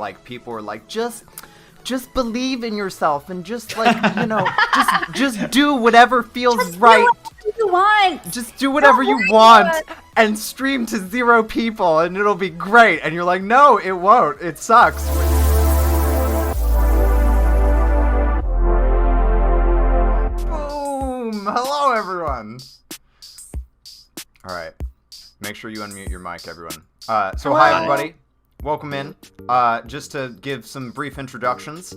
like people were like, just believe in yourself and just like, just do whatever feels right. You want. Just do whatever you want and stream to 0 people and it'll be great. And you're like, no, it won't. It sucks. Boom! Hello, everyone. All right. Make sure you unmute your mic, everyone. Hi, everybody. Welcome in. Just to give some brief introductions.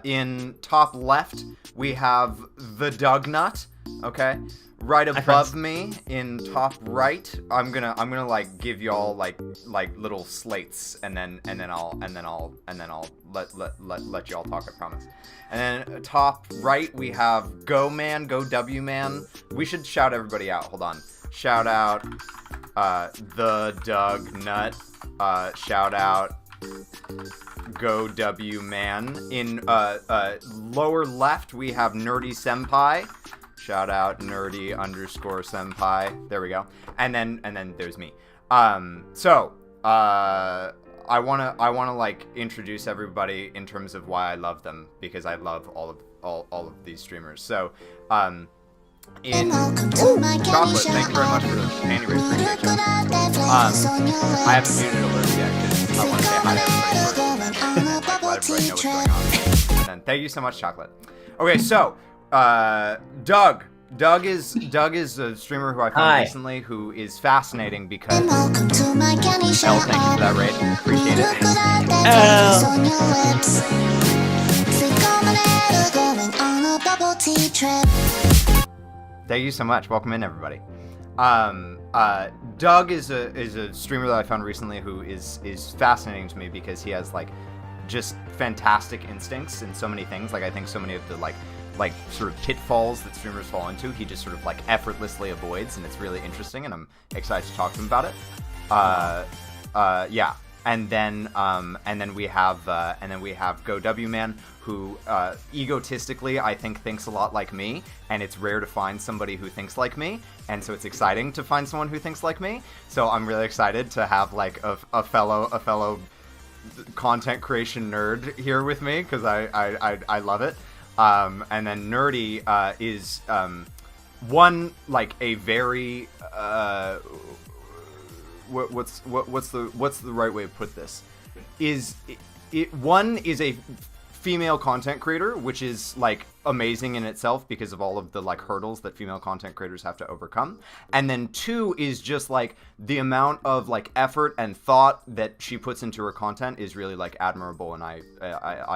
In top left, we have TheDugNutt. Okay. Right above me, in top right, I'm gonna like give y'all like little slates, and then I'll let y'all talk. I promise. And then top right, we have GoWMan, GoWMan. We should shout everybody out. Hold on. Shout out TheDugNutt. Shout out GoWMan. In lower left, we have Nerdy Senpai. Shout out nerdy_senpai. There we go. And then there's me. I wanna like introduce everybody in terms of why I love them, because I love all of these streamers. So Chocolate, thank you very much for the panty raise, appreciate you. I haven't muted alerts yet because I want to say hi to everybody first, and then like, let everybody know what's going on. And then thank you so much, Chocolate. Okay, so Doug is a streamer who I found recently who is fascinating because thank you for that raid. Appreciate it. Thank you so much. Welcome in, everybody. Doug is a streamer that I found recently who is fascinating to me because he has like just fantastic instincts in so many things. Like I think so many of the like sort of pitfalls that streamers fall into, he just sort of like effortlessly avoids, and it's really interesting, and I'm excited to talk to him about it. Yeah. And then we have GoWMan, who egotistically I think thinks a lot like me, and it's rare to find somebody who thinks like me, and so it's exciting to find someone who thinks like me. So I'm really excited to have like a fellow content creation nerd here with me, because I love it. And then Nerdy is one like a very what's the right way to put this? One is a female content creator, which is like amazing in itself because of all of the like hurdles that female content creators have to overcome. And then 2 is just like the amount of like effort and thought that she puts into her content is really like admirable, and I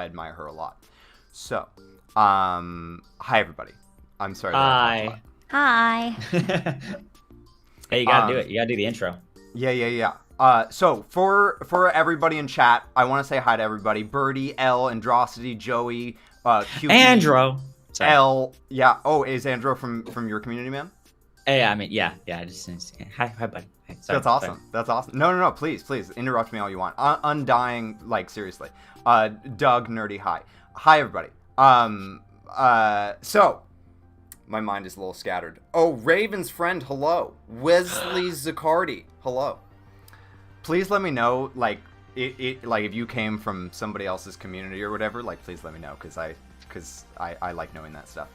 admire her a lot. So, hi everybody. I'm sorry. Hi. Hi. Hey, you gotta do it. You gotta do the intro. Yeah. So for everybody in chat, I want to say hi to everybody. Birdie, L, Androsity, Joey, QP, Andro. Sorry. L. Yeah. Oh, is Andro from your community, man? Hey, I mean, yeah. Just hi, buddy. Hey, sorry, That's awesome. Sorry. That's awesome. No. Please interrupt me all you want. Undying, like seriously. Doug, Nerdy, hi everybody. So my mind is a little scattered. Oh, Raven's friend, hello. Wesley Zaccardi, hello. Please let me know, like, like if you came from somebody else's community or whatever, like, please let me know, because I like knowing that stuff.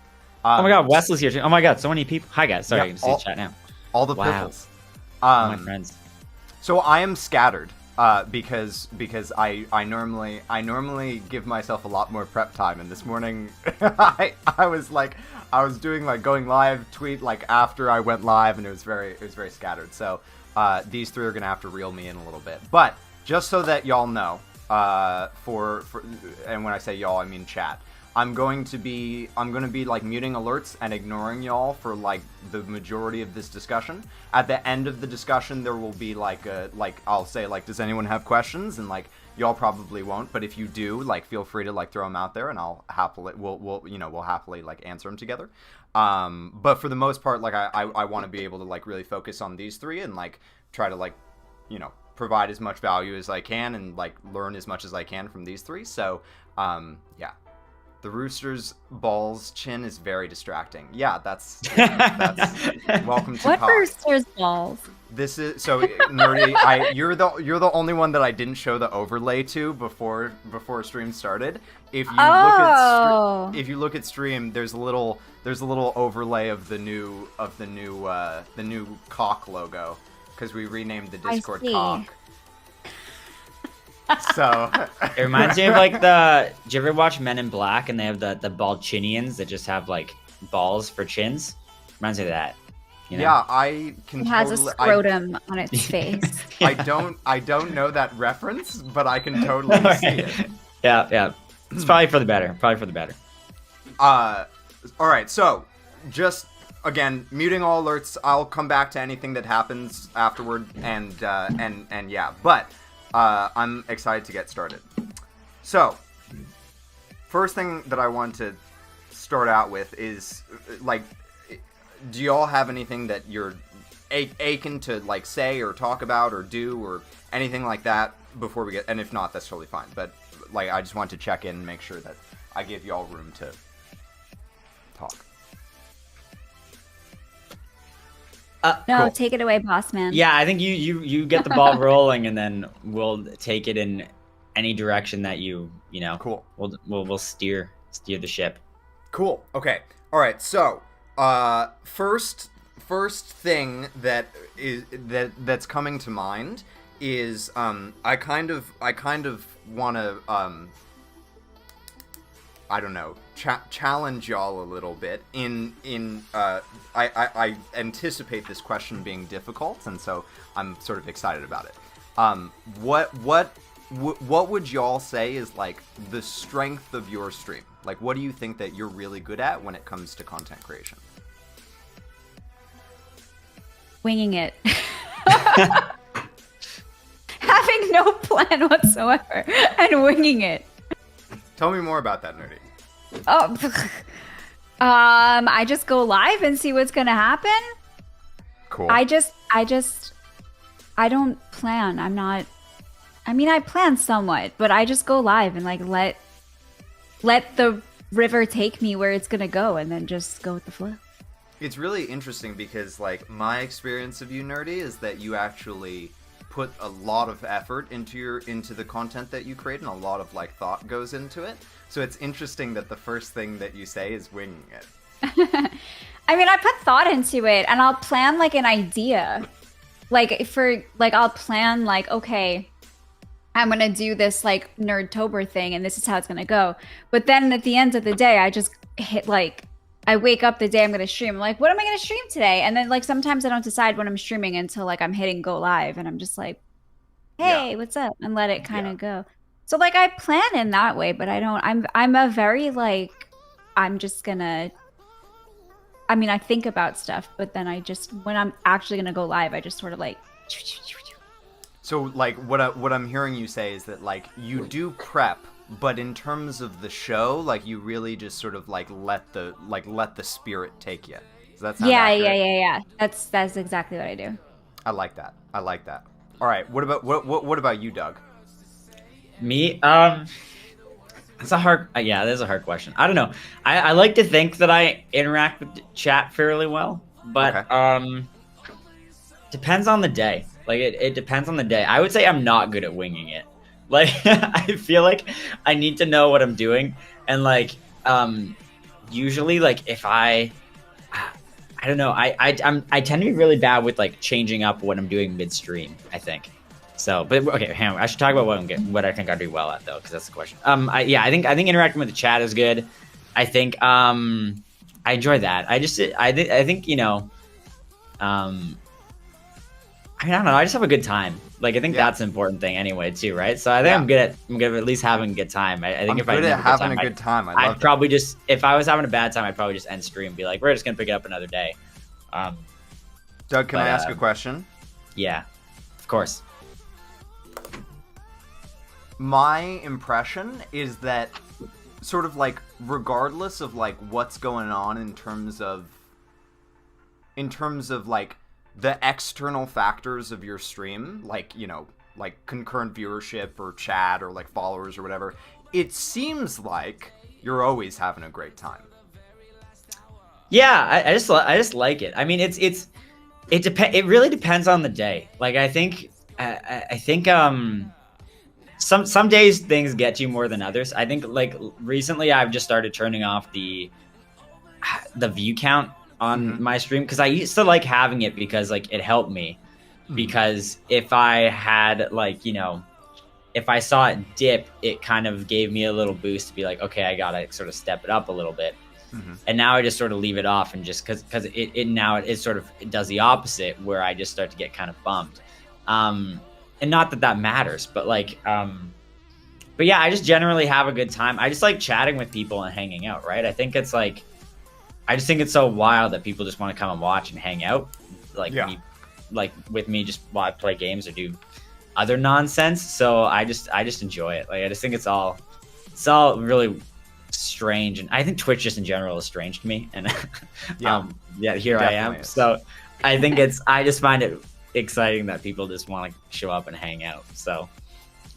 Oh my God, Wesley's here too. Oh my God, so many people. Hi guys, sorry, yeah, I can see the chat now. All the pickles. My friends. So I am scattered, because I normally give myself a lot more prep time, and this morning I was doing like going live tweet like after I went live, and it was very scattered. So these 3 are gonna have to reel me in a little bit, but just so that y'all know, and when I say y'all, I mean chat. I'm gonna be like muting alerts and ignoring y'all for like the majority of this discussion. At the end of the discussion, there will be like I'll say like, does anyone have questions? And like y'all probably won't, but if you do, like feel free to like throw them out there, and we'll happily like answer them together. But for the most part, like I want to be able to like really focus on these 3 and like try to like provide as much value as I can and like learn as much as I can from these 3. So yeah. The rooster's balls chin is very distracting. Yeah, that's welcome to What Pod. rooster's balls? This is so nerdy. You're the only one that I didn't show the overlay to before stream started. If you look at stream, there's a little overlay of the new cock logo because we renamed the Discord cock. So It reminds me of like did you ever watch Men in Black and they have the bald chinians that just have like balls for chins? Reminds me of that. You know? Yeah, I can. It has a scrotum on its face. I don't know that reference, but I can totally see it. Yeah. It's probably for the better. All right. So, just again, muting all alerts. I'll come back to anything that happens afterward, and yeah. But I'm excited to get started. So, first thing that I want to start out with is like, do you all have anything that you're aching to like say or talk about or do or anything like that before we get? And if not, that's totally fine. But like, I just want to check in and make sure that I give you all room to talk. No, Cool. take it away, boss man. Yeah, I think you get the ball rolling, and then we'll take it in any direction that you know. Cool. We'll steer the ship. Cool. Okay. All right. So, first thing that's coming to mind is I kind of want to I don't know, challenge y'all a little bit I anticipate this question being difficult, and so I'm sort of excited about it. What would y'all say is like the strength of your stream? Like, what do you think that you're really good at when it comes to content creation? Winging it. Having no plan whatsoever and winging it. Tell me more about that, Nerdy. Oh, I just go live and see what's gonna happen. Cool. I don't plan. I plan somewhat, but I just go live and like let the river take me where it's gonna go, and then just go with the flow. It's really interesting because like my experience of you, Nerdy, is that you actually put a lot of effort into the content that you create, and a lot of like thought goes into it. So it's interesting that the first thing that you say is winging it. I mean, I put thought into it, and I'll plan like an idea. I'll plan like, okay, I'm gonna do this like Nerdtober thing, and this is how it's gonna go. But then at the end of the day, I just hit like, I wake up the day I'm gonna stream. I'm like, what am I gonna stream today? And then like sometimes I don't decide when I'm streaming until like I'm hitting go live, and I'm just like, hey, what's up? And let it kind of go. So like I plan in that way, but I don't. I'm a very like, I'm just gonna. I mean, I think about stuff, but then I just, when I'm actually gonna go live, I just sort of like. So like what I'm hearing you say is that like you do prep, but in terms of the show, like you really just sort of like let the spirit take you. Does that sound accurate? Yeah. That's exactly what I do. I like that. All right. What about you, Doug? Me? That's a hard. Yeah, that's a hard question. I don't know. I like to think that I interact with chat fairly well, but Okay. Depends on the day. Like it depends on the day. I would say I'm not good at winging it. Like I feel like I need to know what I'm doing, and like usually like if I don't know. I tend to be really bad with like changing up what I'm doing midstream, I think. So, but okay, hang on. I should talk about what I think I do well at though, because that's the question. I think interacting with the chat is good. I think I enjoy that. I think you know, I mean, I don't know. I just have a good time. Like I think that's an important thing anyway too, right? So I think I'm good at least having a good time. I think I'm if good I at having a good time. I'd probably just, if I was having a bad time, I'd probably just end stream and be like, we're just gonna pick it up another day. Doug, can I ask a question? Yeah, of course. My impression is that sort of like regardless of like what's going on in terms of like the external factors of your stream, like, you know, like concurrent viewership or chat or like followers or whatever, it seems like you're always having a great time. Yeah, I just like it. I mean, it really depends on the day. Like I think some days things get you more than others. I think like recently I've just started turning off the view count on my stream, because I used to like having it because like it helped me. Because if I had like, you know, if I saw it dip, it kind of gave me a little boost to be like, okay, I gotta sort of step it up a little bit. And now I just sort of leave it off, and just because it now it sort of it does the opposite, where I just start to get kind of bummed. And not that matters, but like, but yeah, I just generally have a good time. I just like chatting with people and hanging out, right? I think it's like, I just think it's so wild that people just want to come and watch and hang out, like me, like with me, just while I play games or do other nonsense. So I just enjoy it. Like I just think it's all really strange, and I think Twitch just in general is strange to me. And here I am. Is. So I think I just find it exciting that people just want to show up and hang out. So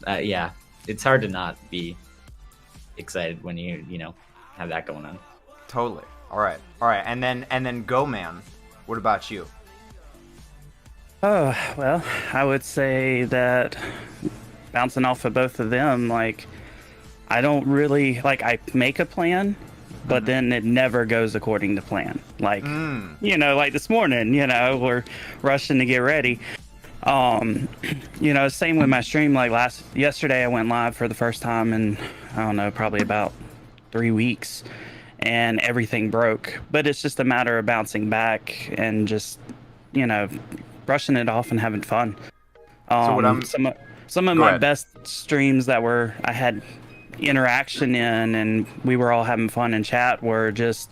yeah, it's hard to not be excited when you know have that going on. Totally. All right. And then GoWMan, what about you? Oh, well, I would say that bouncing off of both of them, like, I don't really, like, I make a plan, but then it never goes according to plan. Like, you know, like this morning, you know, we're rushing to get ready. You know, same with my stream. Like yesterday I went live for the first time in, I don't know, probably about 3 weeks, and everything broke. But it's just a matter of bouncing back and just, you know, brushing it off and having fun. So what some of my best streams that I had interaction in and we were all having fun in chat were just,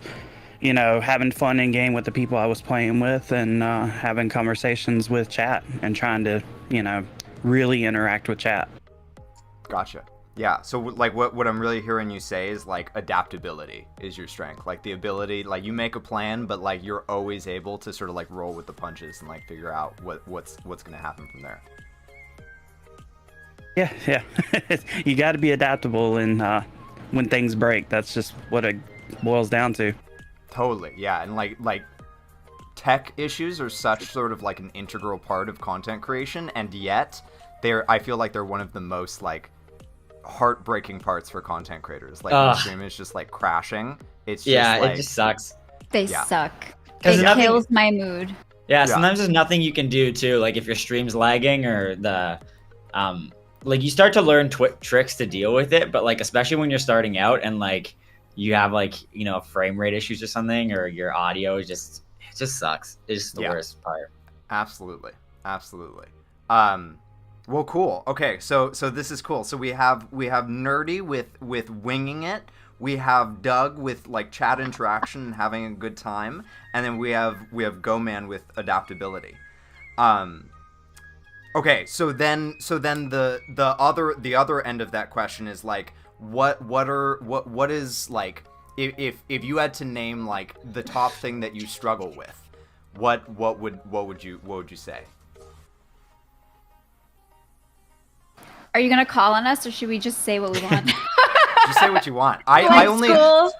you know, having fun in game with the people I was playing with, and having conversations with chat and trying to, you know, really interact with chat. Gotcha. Yeah, so like what I'm really hearing you say is like adaptability is your strength. Like the ability, like you make a plan, but like you're always able to sort of like roll with the punches and like figure out what's going to happen from there. Yeah. You got to be adaptable, and when things break, that's just what it boils down to. Totally. Yeah, and like tech issues are such sort of like an integral part of content creation, and yet I feel like they're one of the most like heartbreaking parts for content creators. Like when stream is just like crashing. It's just like, it just sucks. They suck. It kills my mood. Yeah, sometimes there's nothing you can do too. Like if your stream's lagging or the like you start to learn tricks to deal with it, but like especially when you're starting out and like you have like, you know, frame rate issues or something, or your audio is just sucks. It's just the worst part. Absolutely. Well, cool. Okay, so this is cool. So we have Nerdy with winging it. We have Doug with like chat interaction and having a good time, and then we have GoWMan with adaptability. Okay, so then the other end of that question is like what is like if you had to name like the top thing that you struggle with, what would you say? Are you gonna call on us, or should we just say what we want? Just say what you want. The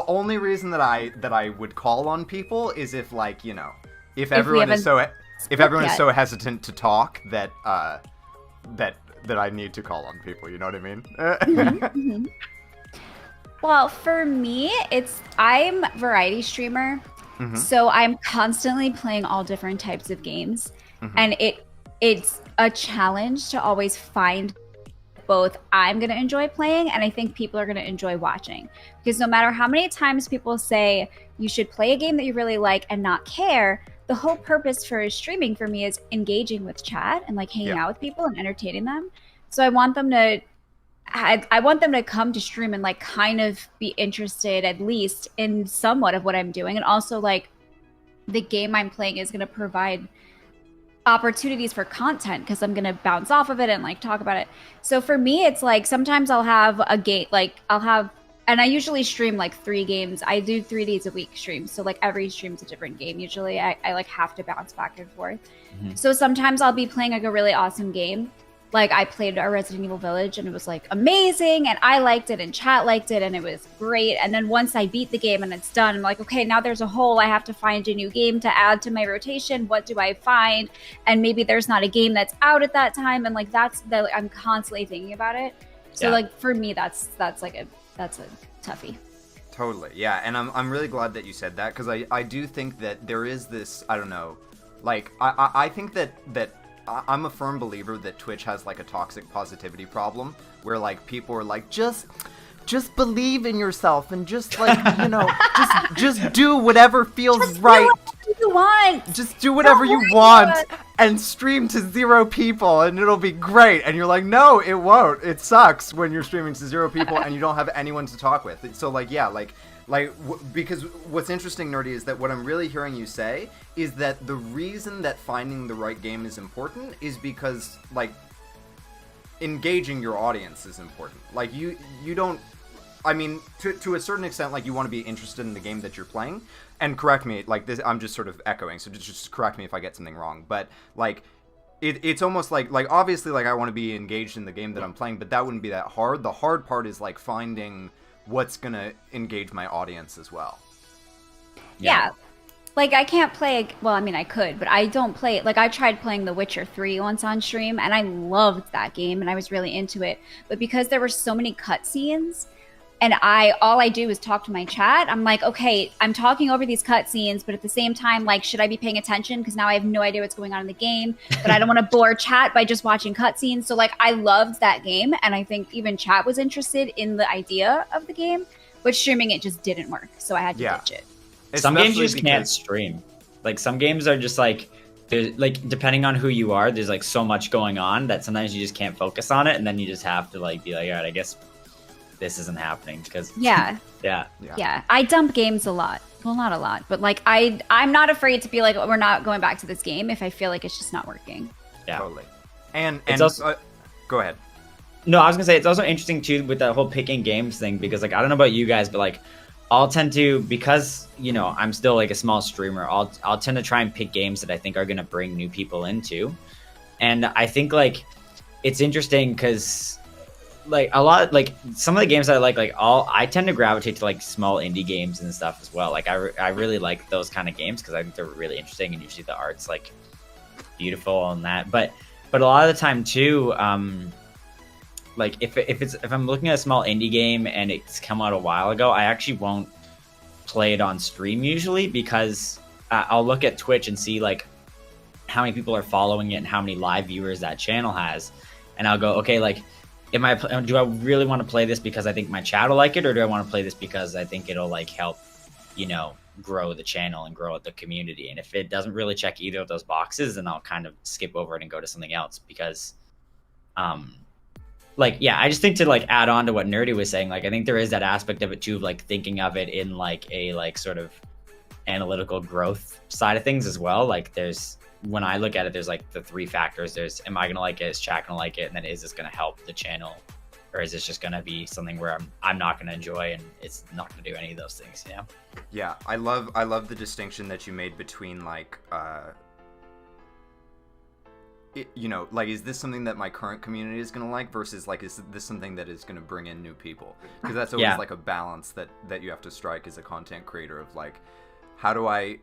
only reason that I would call on people is if like, you know, if everyone is so hesitant to talk that I need to call on people, you know what I mean? Mm-hmm. Well, for me, I'm a variety streamer, so I'm constantly playing all different types of games, and it's a challenge to always find both I'm going to enjoy playing and I think people are going to enjoy watching. Because no matter how many times people say you should play a game that you really like and not care, the whole purpose for streaming for me is engaging with chat and like hanging out with people and entertaining them. So I want them to come to stream and like kind of be interested at least in somewhat of what I'm doing. And also like the game I'm playing is going to provide opportunities for content because I'm going to bounce off of it and like talk about it. So for me, it's like sometimes I'll have a game, like I'll have and I usually stream like 3 games. I do 3 days a week streams, so like every stream's a different game. Usually I like have to bounce back and forth. So sometimes I'll be playing like a really awesome game. Like I played a Resident Evil Village and it was like amazing and I liked it and chat liked it and it was great. And then once I beat the game and it's done, I'm like, okay, now there's a hole. I have to find a new game to add to my rotation. What do I find? And maybe there's not a game that's out at that time. And like I'm constantly thinking about it. So like for me, that's a toughie. Totally, yeah. And I'm really glad that you said that, because I do think that there is this, I don't know, like I think that I'm a firm believer that Twitch has like a toxic positivity problem where like people are like, just believe in yourself and just like, you know, just do whatever feels just right. Do whatever you want. Just do whatever you want and stream to 0 people and it'll be great. And you're like, no, it won't. It sucks when you're streaming to 0 people and you don't have anyone to talk with. So like, yeah, because what's interesting, Nerdy, is that what I'm really hearing you say is that the reason that finding the right game is important is because, like, engaging your audience is important. Like, you don't... I mean, to a certain extent, like, you want to be interested in the game that you're playing. And correct me, like, this, I'm just sort of echoing, so just correct me if I get something wrong. But, like... It's almost like obviously, like, I want to be engaged in the game that I'm playing, but that wouldn't be that hard. The hard part is, like, finding what's gonna engage my audience as well. Yeah. Like, I can't play... Well, I mean, I could, but I don't play it. Like, I tried playing The Witcher 3 once on stream, and I loved that game, and I was really into it. But because there were so many cutscenes... And all I do is talk to my chat. I'm like, okay, I'm talking over these cutscenes, but at the same time, like, should I be paying attention? Because now I have no idea what's going on in the game, but I don't want to bore chat by just watching cutscenes. So, like, I loved that game, and I think even chat was interested in the idea of the game, but streaming it just didn't work, so I had to ditch it. Some games you just can't stream. Like, some games are just like, depending on who you are, there's like so much going on that sometimes you just can't focus on it, and then you just have to like be like, all right, I guess this isn't happening because yeah. I dump games a lot. Well, not a lot, but like I'm not afraid to be like, we're not going back to this game if I feel like it's just not working. Yeah, totally. And also, go ahead. No, I was gonna say it's also interesting too with that whole picking games thing, because like I don't know about you guys, but like I'll tend to, because you know I'm still like a small streamer, I'll tend to try and pick games that I think are gonna bring new people into, and I think like it's interesting because like a lot, like some of the games I like I tend to gravitate to like small indie games and stuff as well. Like I really like those kind of games because I think they're really interesting, and usually the art's like beautiful and that. But a lot of the time too, like if I'm looking at a small indie game and it's come out a while ago, I actually won't play it on stream usually, because I'll look at Twitch and see like how many people are following it and how many live viewers that channel has, and I'll go, okay, like, do I really want to play this because I think my chat will like it, or do I want to play this because I think it'll like help, you know, grow the channel and grow the community? And if it doesn't really check either of those boxes, then I'll kind of skip over it and go to something else, because, like, yeah, I just think to like add on to what Nerdy was saying, like I think there is that aspect of it too, of like thinking of it in like a like sort of analytical growth side of things as well. Like when I look at it, there's like the 3 factors. There's, am I going to like it? Is chat going to like it? And then is this going to help the channel? Or is this just going to be something where I'm not going to enjoy and it's not going to do any of those things, you know? Yeah, I love the distinction that you made between like, you know, like, is this something that my current community is going to like versus like, is this something that is going to bring in new people? Because that's always like a balance that you have to strike as a content creator of like, how do I,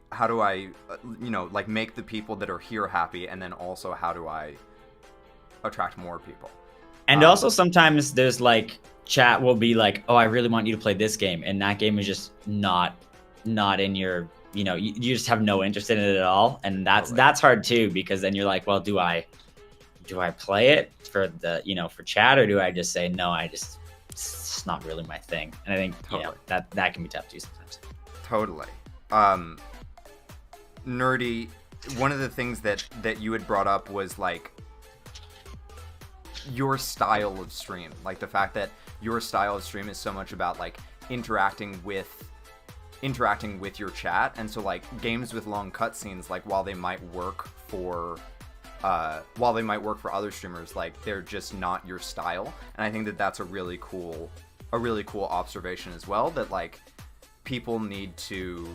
you know, like make the people that are here happy, and then also how do I attract more people? And also sometimes there's like chat will be like, oh, I really want you to play this game, and that game is just not in your, you know, you just have no interest in it at all, and that's hard too, because then you're like, well, do I play it for the, you know, for chat, or do I just say no? It's just not really my thing, and I think you know, that can be tough too sometimes. Totally. Nerdy, one of the things that you had brought up was like your style of stream, like the fact that your style of stream is so much about like interacting with your chat, and so like games with long cutscenes, like while they might work for other streamers, like they're just not your style. And I think that that's a really cool a really cool observation as well, that like people need to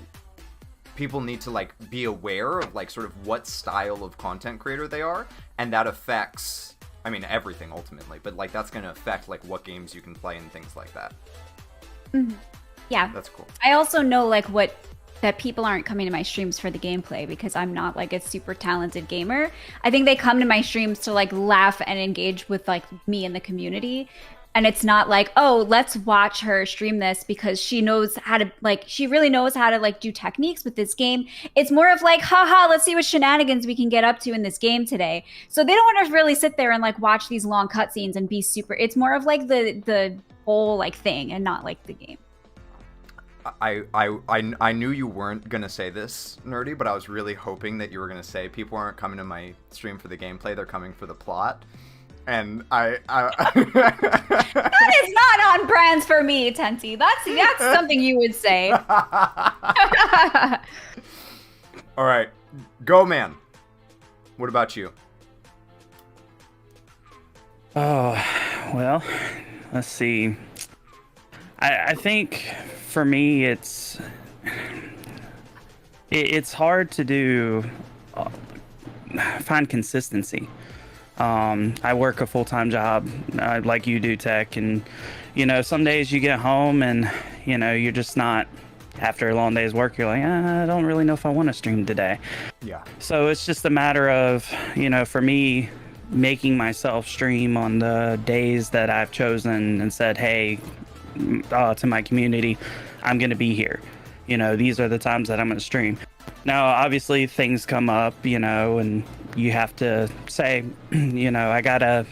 like be aware of like sort of what style of content creator they are, and that affects, I mean, everything ultimately, but like that's going to affect like what games you can play and things like that. Mm-hmm. Yeah, that's cool. I also know like that people aren't coming to my streams for the gameplay because I'm not like a super talented gamer. I think they come to my streams to like laugh and engage with like me and the community. And it's not like, oh, let's watch her stream this because she knows how to, like, she really knows how to, like, do techniques with this game. It's more of like, haha, let's see what shenanigans we can get up to in this game today. So they don't want to really sit there and, like, watch these long cutscenes and be super, it's more of, like, the whole, like, thing and not, like, the game. I knew you weren't going to say this, Nerdy, but I was really hoping that you were going to say people aren't coming to my stream for the gameplay, they're coming for the plot. And that is not on brands for me, Tenty. That's something you would say. All right, GoWMan. What about you? Oh, well, let's see. I think for me it's hard to find consistency. I work a full-time job like you do, Tech, and some days you get home and you're just not, after a long day's work, you're like, I don't really know if I want to stream today. Yeah. So it's just a matter of, for me, making myself stream on the days that I've chosen and said, hey, to my community, I'm going to be here. These are the times that I'm going to stream. Now, obviously, things come up, and you have to say, I gotta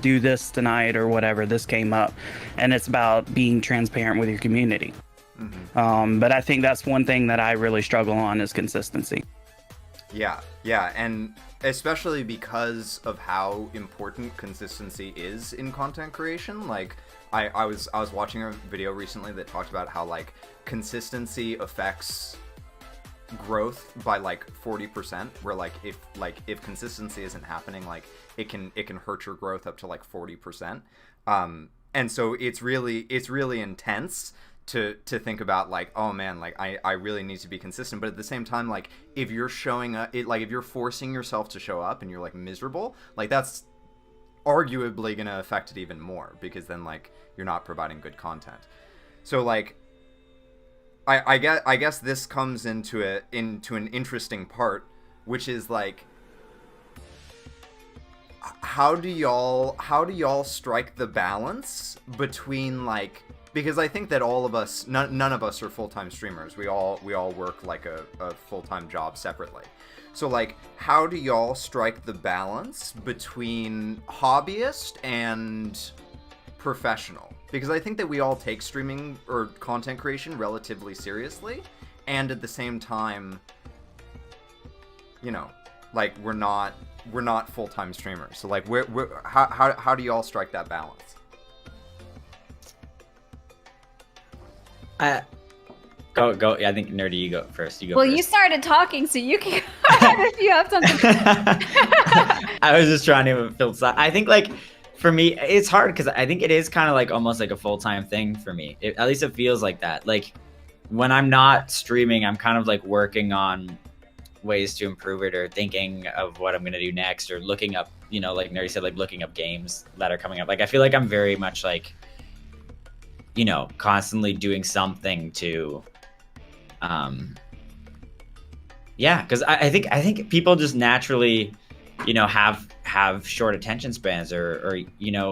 do this tonight or whatever. This came up, and it's about being transparent with your community. Mm-hmm. But I think that's one thing that I really struggle on is consistency. Yeah, and especially because of how important consistency is in content creation. Like, I was watching a video recently that talked about how like consistency affects growth by like 40%, where like if consistency isn't happening, like it can hurt your growth up to like 40%. And so it's really intense to think about like, oh man, like I really need to be consistent. But at the same time, like if you're showing up, if you're forcing yourself to show up and you're like miserable, like that's arguably gonna affect it even more, because then like you're not providing good content. So like I guess this comes into an interesting part, which is like, how do y'all strike the balance between like, because I think that all of us, none of us are full-time streamers. We all work like a full-time job separately. So like, how do y'all strike the balance between hobbyist and professional? Because I think that we all take streaming or content creation relatively seriously, and at the same time, like we're not full-time streamers. So like, how do y'all strike that balance? Go. Yeah, I think Nerdy, you go first. You go. Well, first. you started talking, so you can go ahead if you have something. I was just trying to fill. I think like, for me, it's hard because I think it is kind of like almost like a full-time thing for me. At least it feels like that. Like when I'm not streaming, I'm kind of like working on ways to improve it, or thinking of what I'm going to do next, or looking up, like Nerdy said, like looking up games that are coming up. Like I feel like I'm very much like, constantly doing something to, because I think people just naturally, have short attention spans, or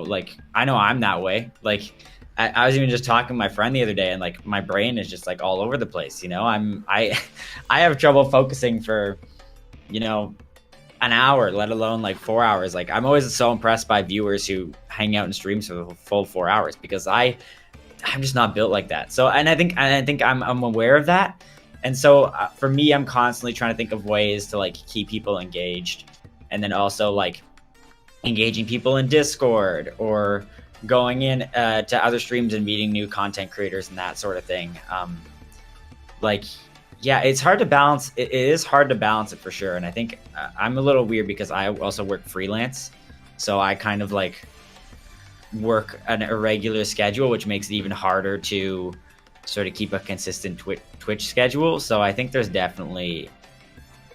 like I know I'm that way. Like I was even just talking to my friend the other day, and like my brain is just like all over the place. I have trouble focusing for, an hour, let alone like 4 hours. Like I'm always so impressed by viewers who hang out in streams for the full 4 hours, because I'm just not built like that. So, and I think I'm aware of that. And so for me, I'm constantly trying to think of ways to like keep people engaged. And then also like engaging people in Discord, or going in to other streams and meeting new content creators and that sort of thing. It's hard to balance. It is hard to balance it for sure. And I think I'm a little weird because I also work freelance. So I kind of like, work an irregular schedule, which makes it even harder to sort of keep a consistent Twitch schedule. So I think there's definitely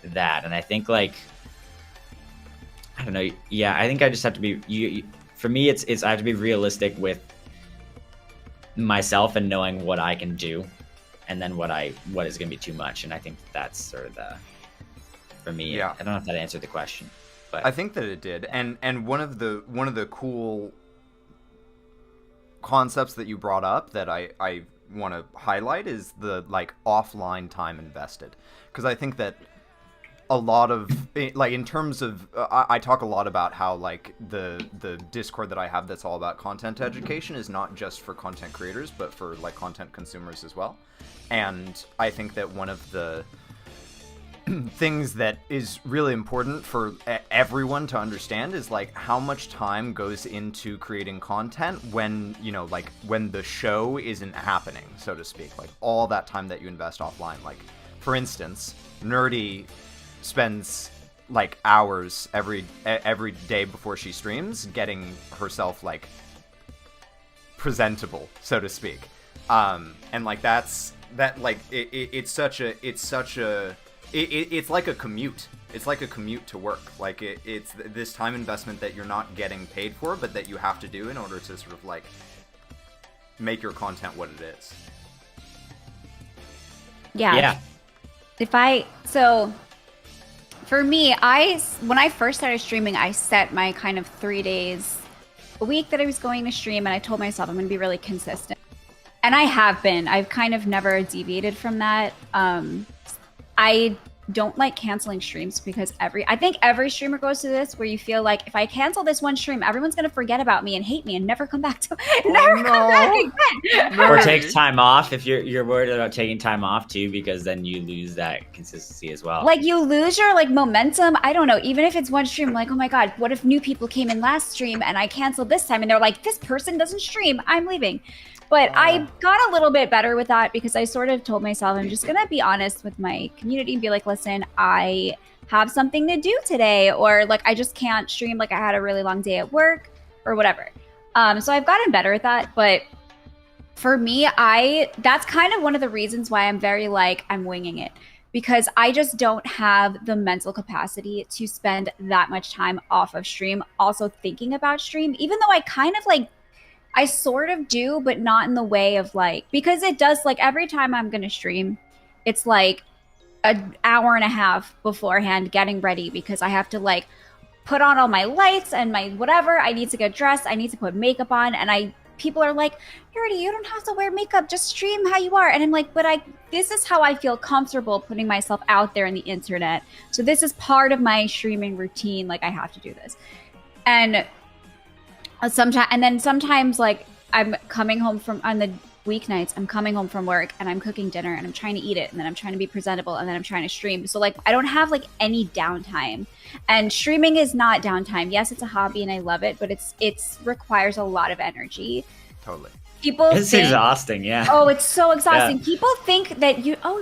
that, and I think like I don't know. Yeah, I think I just have to be. For me, it's I have to be realistic with myself and knowing what I can do, and then what is going to be too much. And I think that's sort of for me. Yeah. I don't know if that answered the question, but I think that it did. And one of the cool concepts that you brought up that I want to highlight is the like offline time invested, because I think that a lot of like in terms of I talk a lot about how like the Discord that I have that's all about content education is not just for content creators but for like content consumers as well. And I think that one of the things that is really important for everyone to understand is like how much time goes into creating content when, you know, like when the show isn't happening, so to speak, like all that time that you invest offline. Like for instance, Nerdy spends like hours every day before she streams getting herself like presentable, so to speak, and like it's like a commute. It's like a commute to work. Like it's this time investment that you're not getting paid for, but that you have to do in order to sort of like make your content what it is. Yeah. For me, when I first started streaming, I set my kind of 3 days a week that I was going to stream, and I told myself I'm going to be really consistent. And I have been. I've kind of never deviated from that. I don't like canceling streams because I think every streamer goes through this where you feel like if I cancel this one stream, everyone's going to forget about me and hate me and never come back come back again. Or take time off if you're worried about taking time off too, because then you lose that consistency as well. Like you lose your like momentum. I don't know. Even if it's one stream, like, oh my God, what if new people came in last stream and I canceled this time and they're like, this person doesn't stream, I'm leaving. But I got a little bit better with that because I sort of told myself I'm just going to be honest with my community and be like, listen, I have something to do today, or like I just can't stream, like I had a really long day at work or whatever. So I've gotten better at that. But for me, that's kind of one of the reasons why I'm very like I'm winging it, because I just don't have the mental capacity to spend that much time off of stream also thinking about stream, even though I kind of like I sort of do, but not in the way of like, because it does like every time I'm going to stream, it's like an hour and a half beforehand getting ready because I have to like put on all my lights and my whatever. I need to get dressed. I need to put makeup on. And people are like, Yuri, you don't have to wear makeup. Just stream how you are. And I'm like, but this is how I feel comfortable putting myself out there in the internet. So this is part of my streaming routine. Like I have to do this. And sometimes like I'm coming home on the weeknights, I'm coming home from work and I'm cooking dinner and I'm trying to eat it and then I'm trying to be presentable and then I'm trying to stream. So like I don't have like any downtime, and streaming is not downtime. Yes, it's a hobby and I love it, but it's requires a lot of energy. Totally. It's exhausting, yeah. Oh, it's so exhausting. Yeah. People think that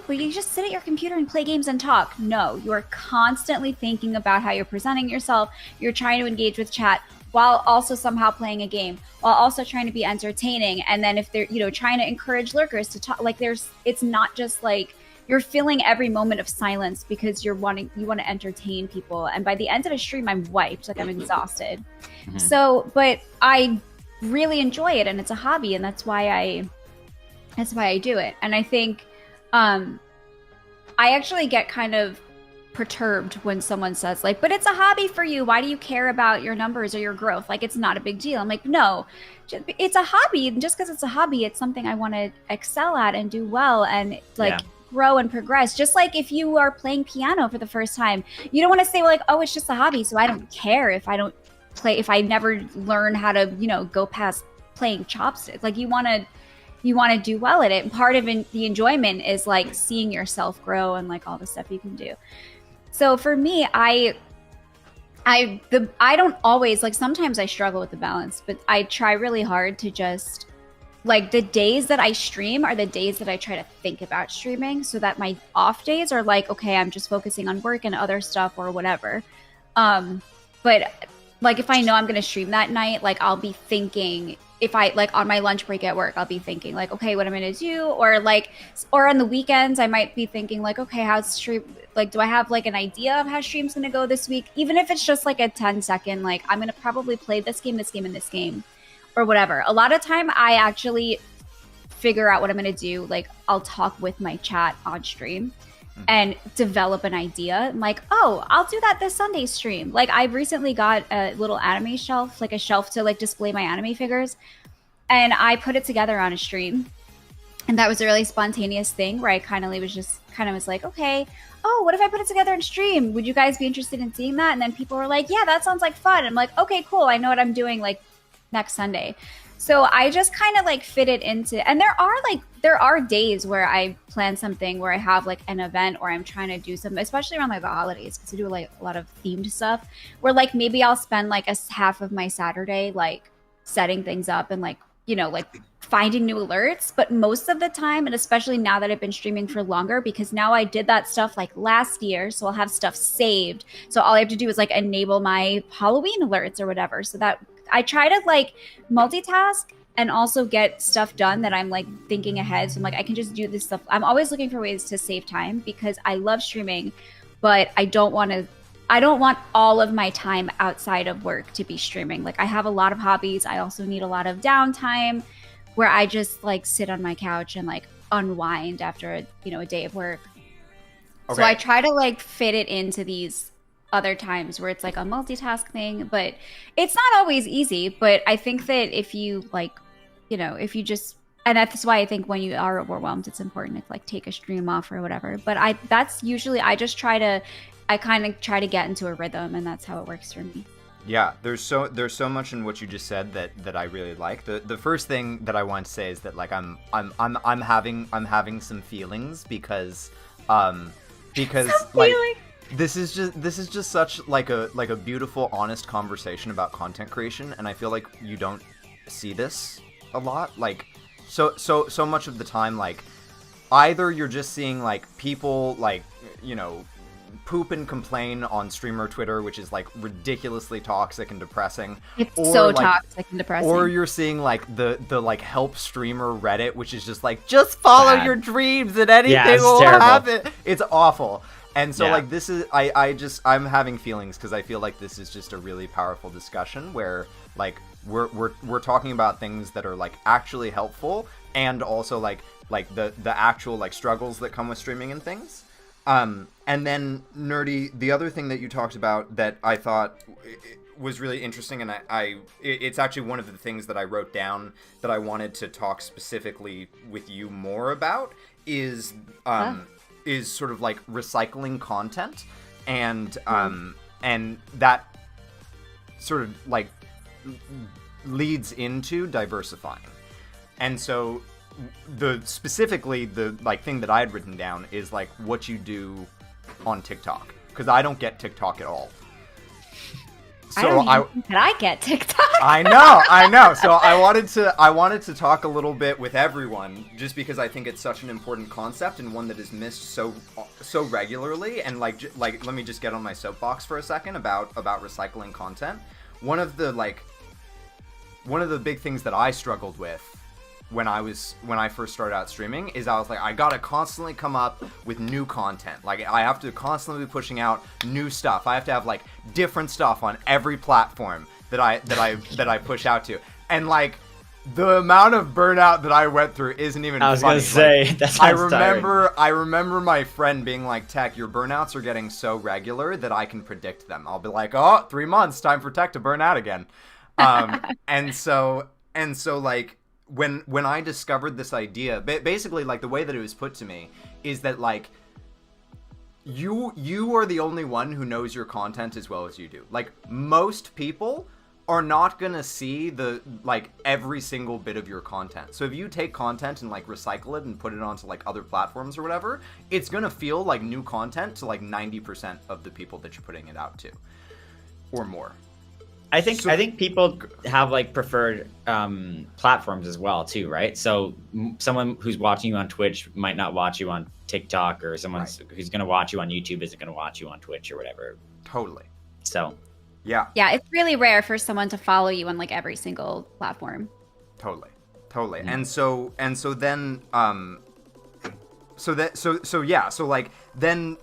but you just sit at your computer and play games and talk. No, you're constantly thinking about how you're presenting yourself. You're trying to engage with chat while also somehow playing a game, while also trying to be entertaining. And then if they're, trying to encourage lurkers to talk, like it's not just like you're filling every moment of silence because you want to entertain people. And by the end of a stream, I'm wiped, like I'm exhausted. Mm-hmm. So, but I really enjoy it and it's a hobby, and that's why I do it. And I think, I actually get kind of perturbed when someone says like, but it's a hobby for you, why do you care about your numbers or your growth? Like it's not a big deal. I'm like, no, it's a hobby, and just because it's a hobby, it's something I want to excel at and do well and like grow and progress. Just like if you are playing piano for the first time, you don't want to say like, oh, it's just a hobby, so I don't care if I don't play, if I never learn how to go past playing chopsticks. Like you want to do well at it, and part of the enjoyment is like seeing yourself grow and like all the stuff you can do. So for me, I don't always, like sometimes I struggle with the balance, but I try really hard to just like the days that I stream are the days that I try to think about streaming, so that my off days are like, okay, I'm just focusing on work and other stuff or whatever. But like if I know I'm gonna stream that night, like I'll be thinking, if I like on my lunch break at work, I'll be thinking like, okay, what I'm gonna do, or on the weekends I might be thinking like, okay, how's stream, like do I have like an idea of how stream's gonna go this week, even if it's just like a 10-second, like I'm gonna probably play this game, and this game, or whatever. A lot of time I actually figure out what I'm gonna do, like I'll talk with my chat on stream and develop an idea. I'm like, oh, I'll do that this Sunday stream. Like I recently got a little anime shelf, like a shelf to like display my anime figures, and I put it together on a stream. And that was a really spontaneous thing where I kind of was like, okay, oh, what if I put it together in stream? Would you guys be interested in seeing that? And then people were like, yeah, that sounds like fun. I'm like, okay, cool. I know what I'm doing like next Sunday. So I just kind of like fit it into, and there are days where I plan something where I have like an event or I'm trying to do something, especially around like the holidays, because I do like a lot of themed stuff where like maybe I'll spend like a half of my Saturday like setting things up and like, you know, like finding new alerts. But most of the time, and especially now that I've been streaming for longer, because now I did that stuff like last year, so I'll have stuff saved. So all I have to do is like enable my Halloween alerts or whatever, so that I try to like multitask and also get stuff done that I'm like thinking ahead. So I'm like, I can just do this stuff. I'm always looking for ways to save time because I love streaming, but I don't want all of my time outside of work to be streaming. Like I have a lot of hobbies. I also need a lot of downtime where I just like sit on my couch and like unwind after a day of work. Okay. So I try to like fit it into these other times where it's like a multitask thing, but it's not always easy. But I think that if you like, if you just, and that's why I think when you are overwhelmed, it's important to like take a stream off or whatever. But I kind of try to get into a rhythm, and that's how it works for me. Yeah, there's so much in what you just said that I really like. The first thing that I want to say is that like I'm having some feelings because like this is just such like a beautiful, honest conversation about content creation, and I feel like you don't see this a lot. Like so much of the time, like either you're just seeing like people like poop and complain on streamer Twitter, which is like ridiculously toxic and depressing. It's so toxic and depressing. Or you're seeing like the like help streamer Reddit, which is just like, just follow your dreams and anything will happen. It's awful. And so like this is I'm having feelings because I feel like this is just a really powerful discussion where like we're talking about things that are like actually helpful, and also like the actual like struggles that come with streaming and things. And then Nerdy, the other thing that you talked about that I thought was really interesting, and it's actually one of the things that I wrote down that I wanted to talk specifically with you more about is sort of like recycling content, and that sort of like leads into diversifying. And so specifically the like thing that I had written down is like what you do on TikTok, because I don't get TikTok at all. So I get TikTok. I know. So I wanted to talk a little bit with everyone, just because I think it's such an important concept and one that is missed so regularly. And like let me just get on my soapbox for a second about recycling content. One of the big things that I struggled with when I first started out streaming is I was like, I gotta constantly come up with new content. Like I have to constantly be pushing out new stuff. I have to have like different stuff on every platform that I push out to. And like the amount of burnout that I went through isn't even funny. I was gonna say, like, that sounds tiring. I remember my friend being like, Tech, your burnouts are getting so regular that I can predict them. I'll be like, 3 months, time for Tech to burn out again. And so like when I discovered this idea, basically like the way that it was put to me is that like you are the only one who knows your content as well as you do. Like most people are not gonna see the like every single bit of your content. So if you take content and like recycle it and put it onto like other platforms or whatever, it's gonna feel like new content to like 90% of the people that you're putting it out to, or more. I think people have like preferred platforms as well too, right? So someone who's watching you on Twitch might not watch you on TikTok, or someone who's going to watch you on YouTube isn't going to watch you on Twitch or whatever. Totally. So Yeah. Yeah, it's really rare for someone to follow you on like every single platform. Totally. Totally. Mm. And so then so like then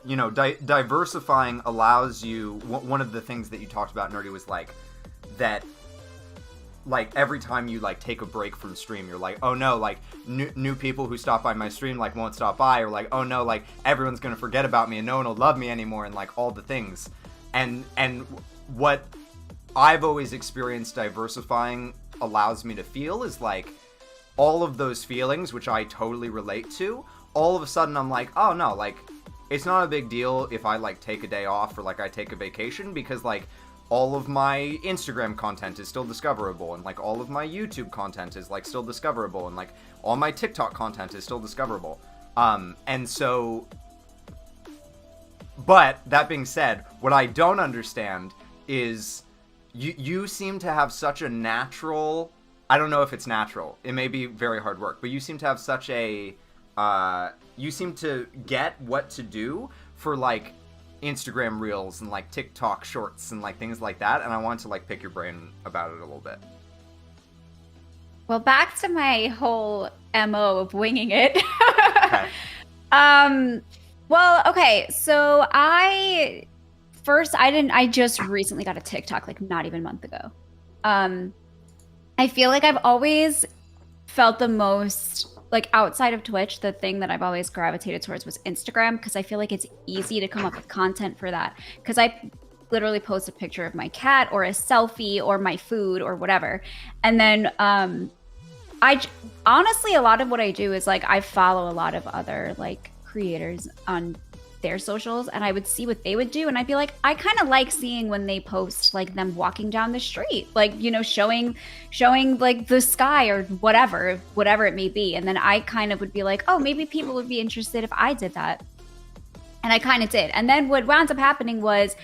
diversifying allows you, one of the things that you talked about, Nerdy, was like that, like every time you like take a break from stream, you're like, oh no, like new people who stop by my stream like won't stop by, or like, oh no, like everyone's gonna forget about me and no one will love me anymore, and like all the things. And what I've always experienced diversifying allows me to feel is like all of those feelings, which I totally relate to, all of a sudden I'm like, oh no, like it's not a big deal if I like take a day off or like I take a vacation, because like all of my Instagram content is still discoverable, and like all of my YouTube content is like still discoverable, and like all my TikTok content is still discoverable. And so, but that being said, what I don't understand is you seem to have such a natural, I don't know if it's natural, it may be very hard work, but you seem to have such a, you seem to get what to do for like Instagram Reels and like TikTok Shorts and like things like that, and I want to like pick your brain about it a little bit. Well, back to my whole MO of winging it. Okay. Well, okay, so I just recently got a TikTok, like not even a month ago. I feel like I've always felt the most, like outside of Twitch, the thing that I've always gravitated towards was Instagram, because I feel like it's easy to come up with content for that. Because I literally post a picture of my cat or a selfie or my food or whatever. And then honestly, a lot of what I do is like I follow a lot of other like creators on their socials, and I would see what they would do, and I'd be like, I kind of like seeing when they post like them walking down the street, like, you know, showing like the sky or whatever it may be. And then I kind of would be like, oh, maybe people would be interested if I did that. And I kind of did. And then what wound up happening was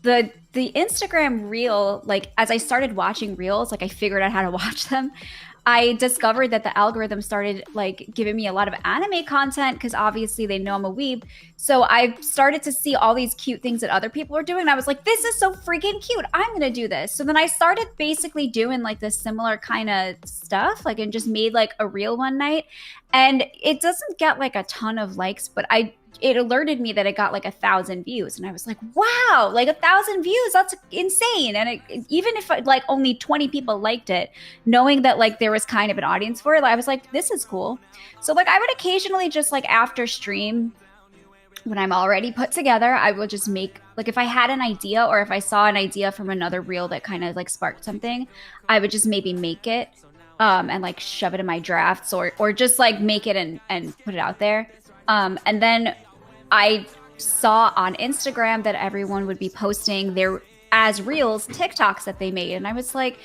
the Instagram reel, like as I started watching reels, like I figured out how to watch them, I discovered that the algorithm started like giving me a lot of anime content, because obviously they know I'm a weeb. So I started to see all these cute things that other people are doing, and I was like, this is so freaking cute, I'm gonna do this. So then I started basically doing like this similar kind of stuff, like, and just made like a reel one night, and it doesn't get like a ton of likes, but it alerted me that it got like 1,000 views, and I was like, wow, like 1,000 views, that's insane. And even if like only 20 people liked it, knowing that like there was kind of an audience for it, I was like, this is cool. So like I would occasionally just like after stream, when I'm already put together, I will just make, like if I had an idea or if I saw an idea from another reel that kind of like sparked something, I would just maybe make it and like shove it in my drafts, or just like make it and put it out there. And then I saw on Instagram that everyone would be posting their as reels TikToks that they made, and I was like,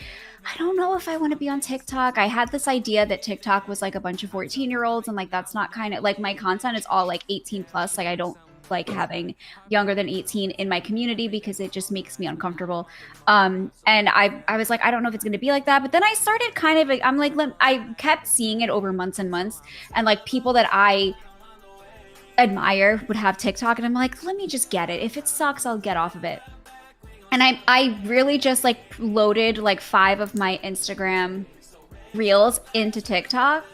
I don't know if I want to be on TikTok. I had this idea that TikTok was like a bunch of 14-year-olds, and like that's not kind of like my content is all like 18 plus. Like I don't like having younger than 18 in my community because it just makes me uncomfortable. And I was like, I don't know if it's going to be like that. But then I started kind of, I'm like, I kept seeing it over months and months, and like people that I admire would have TikTok, and I'm like, let me just get it. If it sucks, I'll get off of it. And I really just like loaded like 5 of my Instagram reels into TikTok.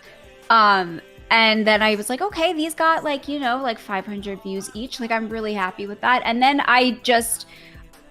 And then I was like, okay, these got like, you know, like 500 views each. Like I'm really happy with that. And then I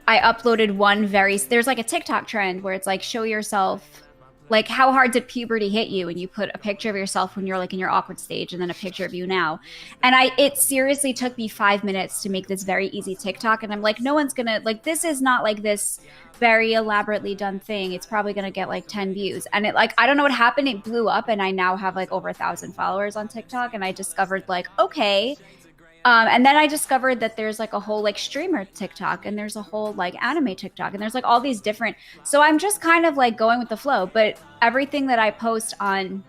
uploaded one there's like a TikTok trend where it's like, show yourself, like how hard did puberty hit you? And you put a picture of yourself when you're like in your awkward stage, and then a picture of you now. And it seriously took me 5 minutes to make this very easy TikTok. And I'm like, no one's gonna, like, this is not like this very elaborately done thing. It's probably gonna get like 10 views. And it like, I don't know what happened. It blew up, and I now have like over 1,000 followers on TikTok. And I discovered like, okay. And then I discovered that there's like a whole like streamer TikTok, and there's a whole like anime TikTok, and there's like all these different. So I'm just kind of like going with the flow. But everything that I post on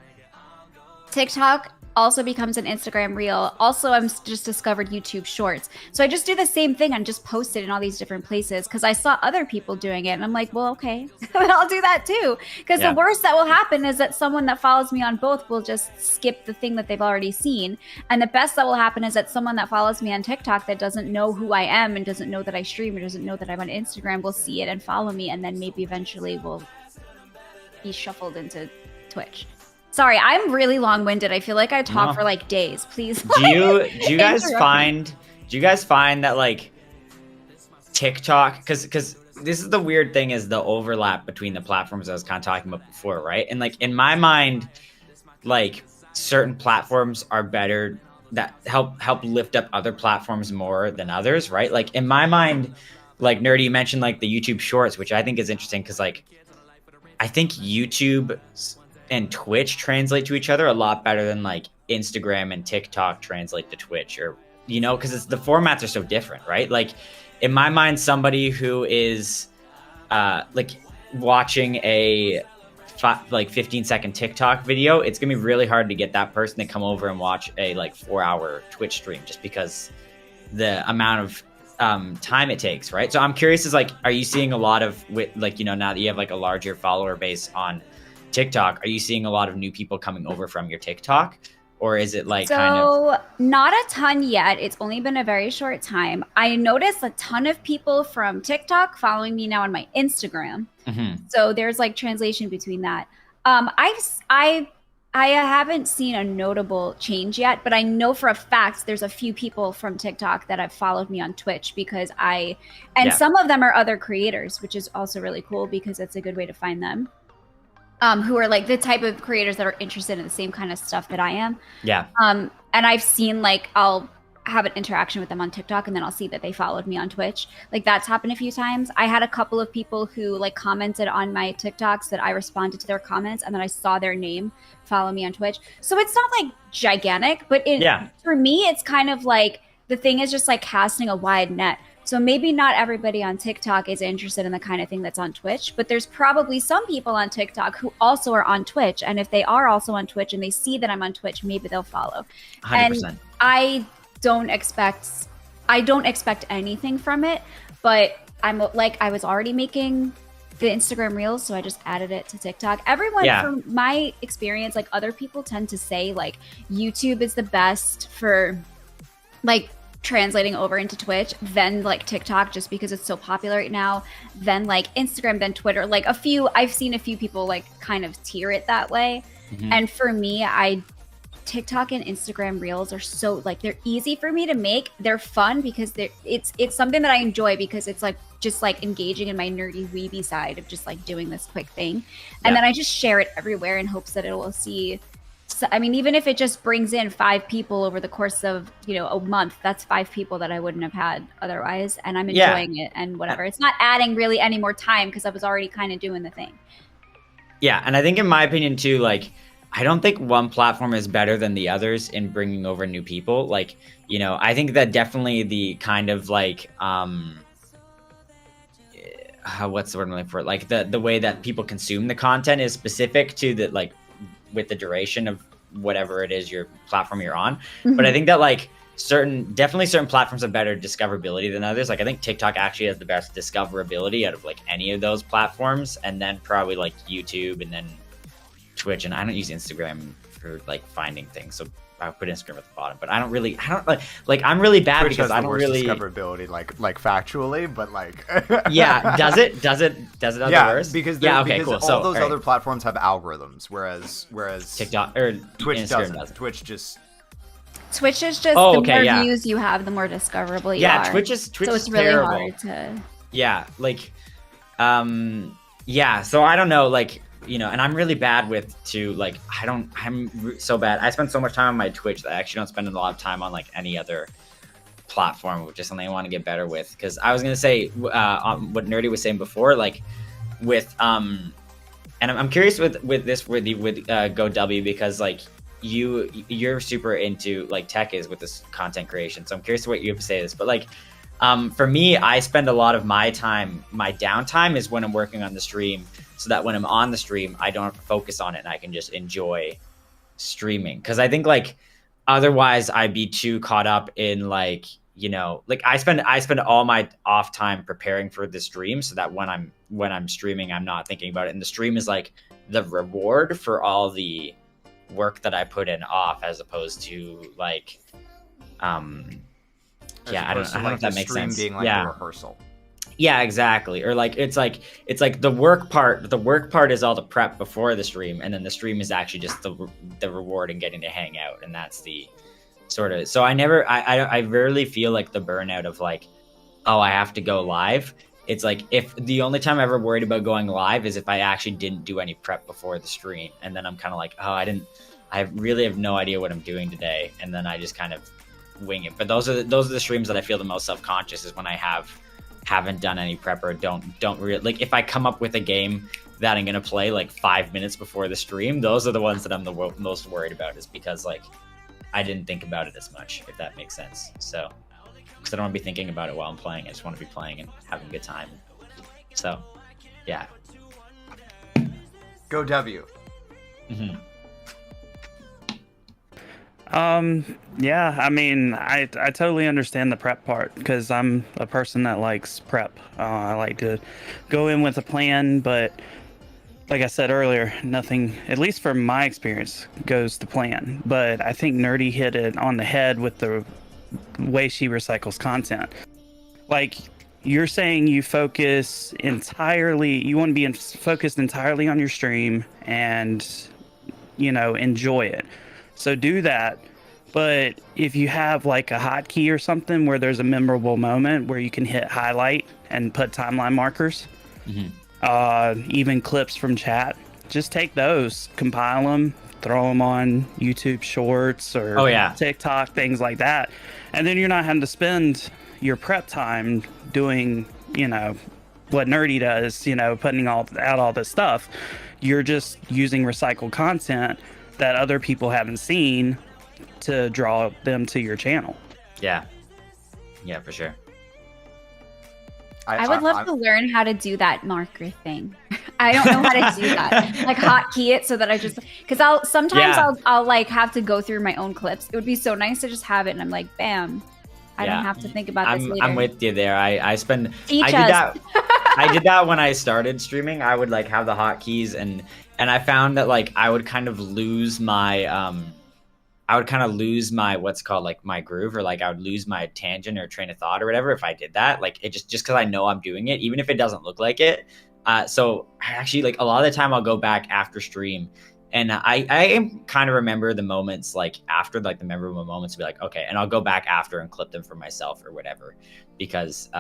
TikTok also becomes an Instagram reel. Also, I'm just discovered YouTube Shorts. So I just do the same thing and just post it in all these different places because I saw other people doing it. And I'm like, well, okay, I'll do that too. Because the worst that will happen is that someone that follows me on both will just skip the thing that they've already seen. And the best that will happen is that someone that follows me on TikTok that doesn't know who I am and doesn't know that I stream or doesn't know that I'm on Instagram will see it and follow me. And then maybe eventually will be shuffled into Twitch. Sorry, I'm really long-winded. I feel like I talk for like days. Please. Do you guys find that like TikTok, because this is the weird thing, is the overlap between the platforms I was kind of talking about before, right? And like in my mind, like certain platforms are better, that help lift up other platforms more than others, right? Like in my mind, like Nerdy, you mentioned like the YouTube Shorts, which I think is interesting because like I think YouTube and Twitch translate to each other a lot better than like Instagram and TikTok translate to Twitch, or, you know, because the formats are so different, right? Like in my mind, somebody who is like watching a 15-second TikTok video, it's gonna be really hard to get that person to come over and watch a like 4-hour Twitch stream just because the amount of time it takes, right? So I'm curious, is like, are you seeing a lot of, with like, you know, now that you have like a larger follower base on TikTok, are you seeing a lot of new people coming over from your TikTok, or is it like not a ton yet? It's only been a very short time. I noticed a ton of people from TikTok following me now on my Instagram. So there's like translation between that. I haven't seen a notable change yet, but I know for a fact there's a few people from TikTok that have followed me on Twitch because some of them are other creators, which is also really cool because it's a good way to find them. Who are like the type of creators that are interested in the same kind of stuff that I am. Yeah. And I've seen like, I'll have an interaction with them on TikTok and then I'll see that they followed me on Twitch. Like that's happened a few times. I had a couple of people who like commented on my TikToks that I responded to their comments and then I saw their name follow me on Twitch. So it's not like gigantic, but for me, it's kind of like, the thing is just like casting a wide net. So maybe not everybody on TikTok is interested in the kind of thing that's on Twitch, but there's probably some people on TikTok who also are on Twitch. And if they are also on Twitch and they see that I'm on Twitch, maybe they'll follow. 100%. And I don't expect anything from it, but I'm like, I was already making the Instagram Reels, so I just added it to TikTok. Everyone, from my experience, like other people tend to say like YouTube is the best for like translating over into Twitch, then like TikTok, just because it's so popular right now, then like Instagram, then Twitter. Like I've seen a few people like kind of tier it that way. And for me, TikTok and Instagram Reels are so like, they're easy for me to make. They're fun because it's something that I enjoy because it's like just like engaging in my nerdy weeby side of just like doing this quick thing. And then I just share it everywhere in hopes that it will see. So, I mean, even if it just brings in 5 people over the course of, you know, a month, that's 5 people that I wouldn't have had otherwise. And I'm enjoying it and whatever. It's not adding really any more time because I was already kind of doing the thing. Yeah. And I think in my opinion too, like, I don't think one platform is better than the others in bringing over new people. Like, you know, I think that definitely the kind of like, what's the word I'm looking for? Like the way that people consume the content is specific to the, like, with the duration of whatever it is your platform you're on. But I think that like certain platforms have better discoverability than others. Like I think TikTok actually has the best discoverability out of like any of those platforms, and then probably like YouTube and then Twitch. And I don't use Instagram for like finding things, so I put Instagram at the bottom. But I don't like I'm really bad Twitch because has I don't really discoverability like factually, but like yeah, does it worse? Because okay, cool. All So those other platforms have algorithms, whereas TikTok or Twitch Instagram doesn't. Twitch is just the more views you have, the more discoverable you are. Twitch is so it's really terrible. Hard to like so I don't know, like, you know, and I'm really bad with I'm so bad. I spend so much time on my Twitch that I actually don't spend a lot of time on like any other platform, which is something I want to get better with. Because I was gonna say on what Nerdy was saying before, like with and I'm curious with GoW, because like you're super into like tech is with this content creation. So I'm curious what you have to say to this, but like for me, I spend a lot of my downtime is when I'm working on the stream, so that when I'm on the stream, I don't have to focus on it and I can just enjoy streaming, because I think like otherwise I'd be too caught up in like, like I spend all my off time preparing for the stream, so that when I'm streaming, I'm not thinking about it, and the stream is like the reward for all the work that I put in off, as opposed to like I don't know if that makes sense. Being like the rehearsal. Yeah, exactly. Or like it's like the work part. The work part is all the prep before the stream, and then the stream is actually just the reward and getting to hang out, and that's the sort of. So I rarely feel like the burnout of like, oh, I have to go live. It's like if the only time I ever worried about going live is if I actually didn't do any prep before the stream, and then I'm kind of like, oh, I really have no idea what I'm doing today, and then I just kind of wing it. But those are the streams that I feel the most self-conscious, is when I haven't done any prep, or don't really, like, if I come up with a game that I'm gonna play like 5 minutes before the stream, those are the ones that I'm the most worried about, is because like I didn't think about it as much, if that makes sense. So because I don't want to be thinking about it while I'm playing, I just want to be playing and having a good time. So yeah, go W. Mm-hmm. Yeah, I mean, I totally understand the prep part, because I'm a person that likes prep. I like to go in with a plan, but like I said earlier, nothing, at least from my experience, goes to plan. But I think Nerdy hit it on the head with the way she recycles content. Like, you're saying you want to be focused entirely on your stream and, enjoy it. So do that. But if you have like a hotkey or something where there's a memorable moment where you can hit highlight and put timeline markers, even clips from chat, just take those, compile them, throw them on YouTube Shorts or TikTok, things like that. And then you're not having to spend your prep time doing, what Nerdy does, putting out all this stuff. You're just using recycled content that other people haven't seen to draw them to your channel. Yeah, for sure. I would love to learn how to do that marker thing. I don't know how to do that. Like hotkey it so that I just, because I'll like have to go through my own clips. It would be so nice to just have it and I'm like, bam. I don't have to think about this later. I'm with you there. I did that when I started streaming. I would like have the hotkeys, and I found that like I would kind of lose my what's called like my groove, or like I would lose my tangent or train of thought or whatever if I did that. Like it just because I know I'm doing it, even if it doesn't look like it. So I actually, like, a lot of the time I'll go back after stream, and I kind of remember the moments like after, like the memorable moments, to be like, okay, and I'll go back after and clip them for myself or whatever, because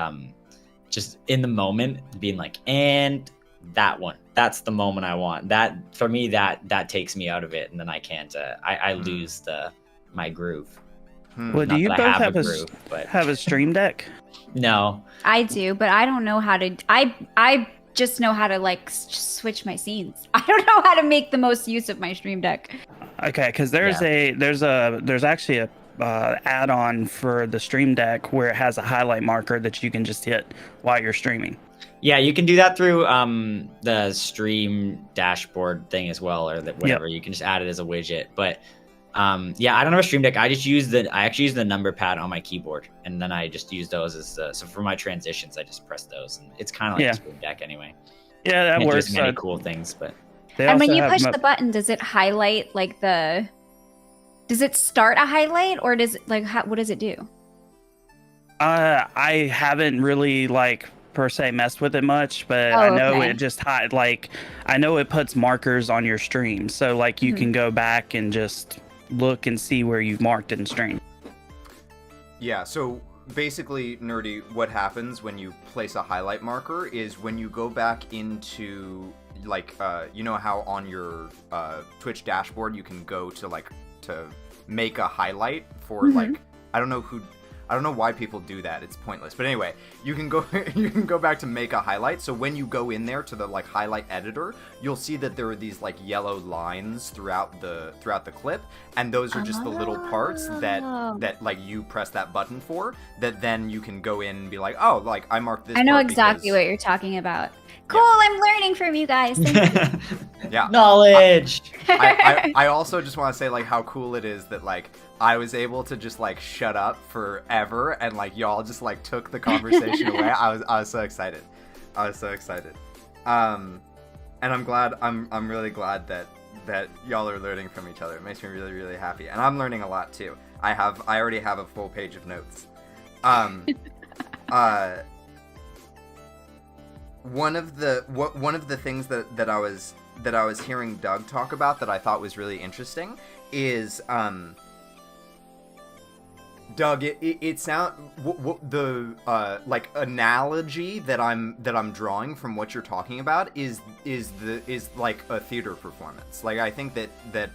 just in the moment being like, and that's the moment I want. That for me, that takes me out of it, and then I can't I lose my groove. Well, do you both have a stream deck? No, I do, but I don't know how to. I just know how to like switch my scenes. I don't know how to make the most use of my stream deck. Okay, because there's actually a add-on for the stream deck where it has a highlight marker that you can just hit while you're streaming. Yeah, you can do that through the stream dashboard thing as well, or whatever. Yep. You can just add it as a widget. But I don't have a stream deck. I actually use the number pad on my keyboard, and then I just use those as so for my transitions, I just press those, and it's kind of like a stream deck anyway. Yeah, that works. Just many cool things, but. And when you push the button, does it highlight like the? Does it start a highlight, or does it like what does it do? I haven't really per se messed with it much, but I know it just I know it puts markers on your stream, so you can go back and just look and see where you've marked in stream. Yeah, so basically, Nerdy, what happens when you place a highlight marker is when you go back into you know how on your Twitch dashboard you can go to to make a highlight for I don't know why people do that. It's pointless. But anyway, you can go back to make a highlight. So when you go in there to the highlight editor, you'll see that there are these yellow lines throughout the clip, and those are just the little parts that you press that button for, that then you can go in and be like, oh, I marked this. I know exactly what you're talking about. Cool, yeah. I'm learning from you guys. Thank you. Yeah. Knowledge. I also just want to say like how cool it is that like I was able to just like shut up forever and like y'all just like took the conversation away. I was so excited. I was so excited. And I'm really glad that y'all are learning from each other. It makes me really, really happy. And I'm learning a lot too. I already have a full page of notes. One of the things that I was hearing Doug talk about that I thought was really interesting is Doug, it sound the like analogy that I'm drawing from what you're talking about is like a theater performance. Like I think that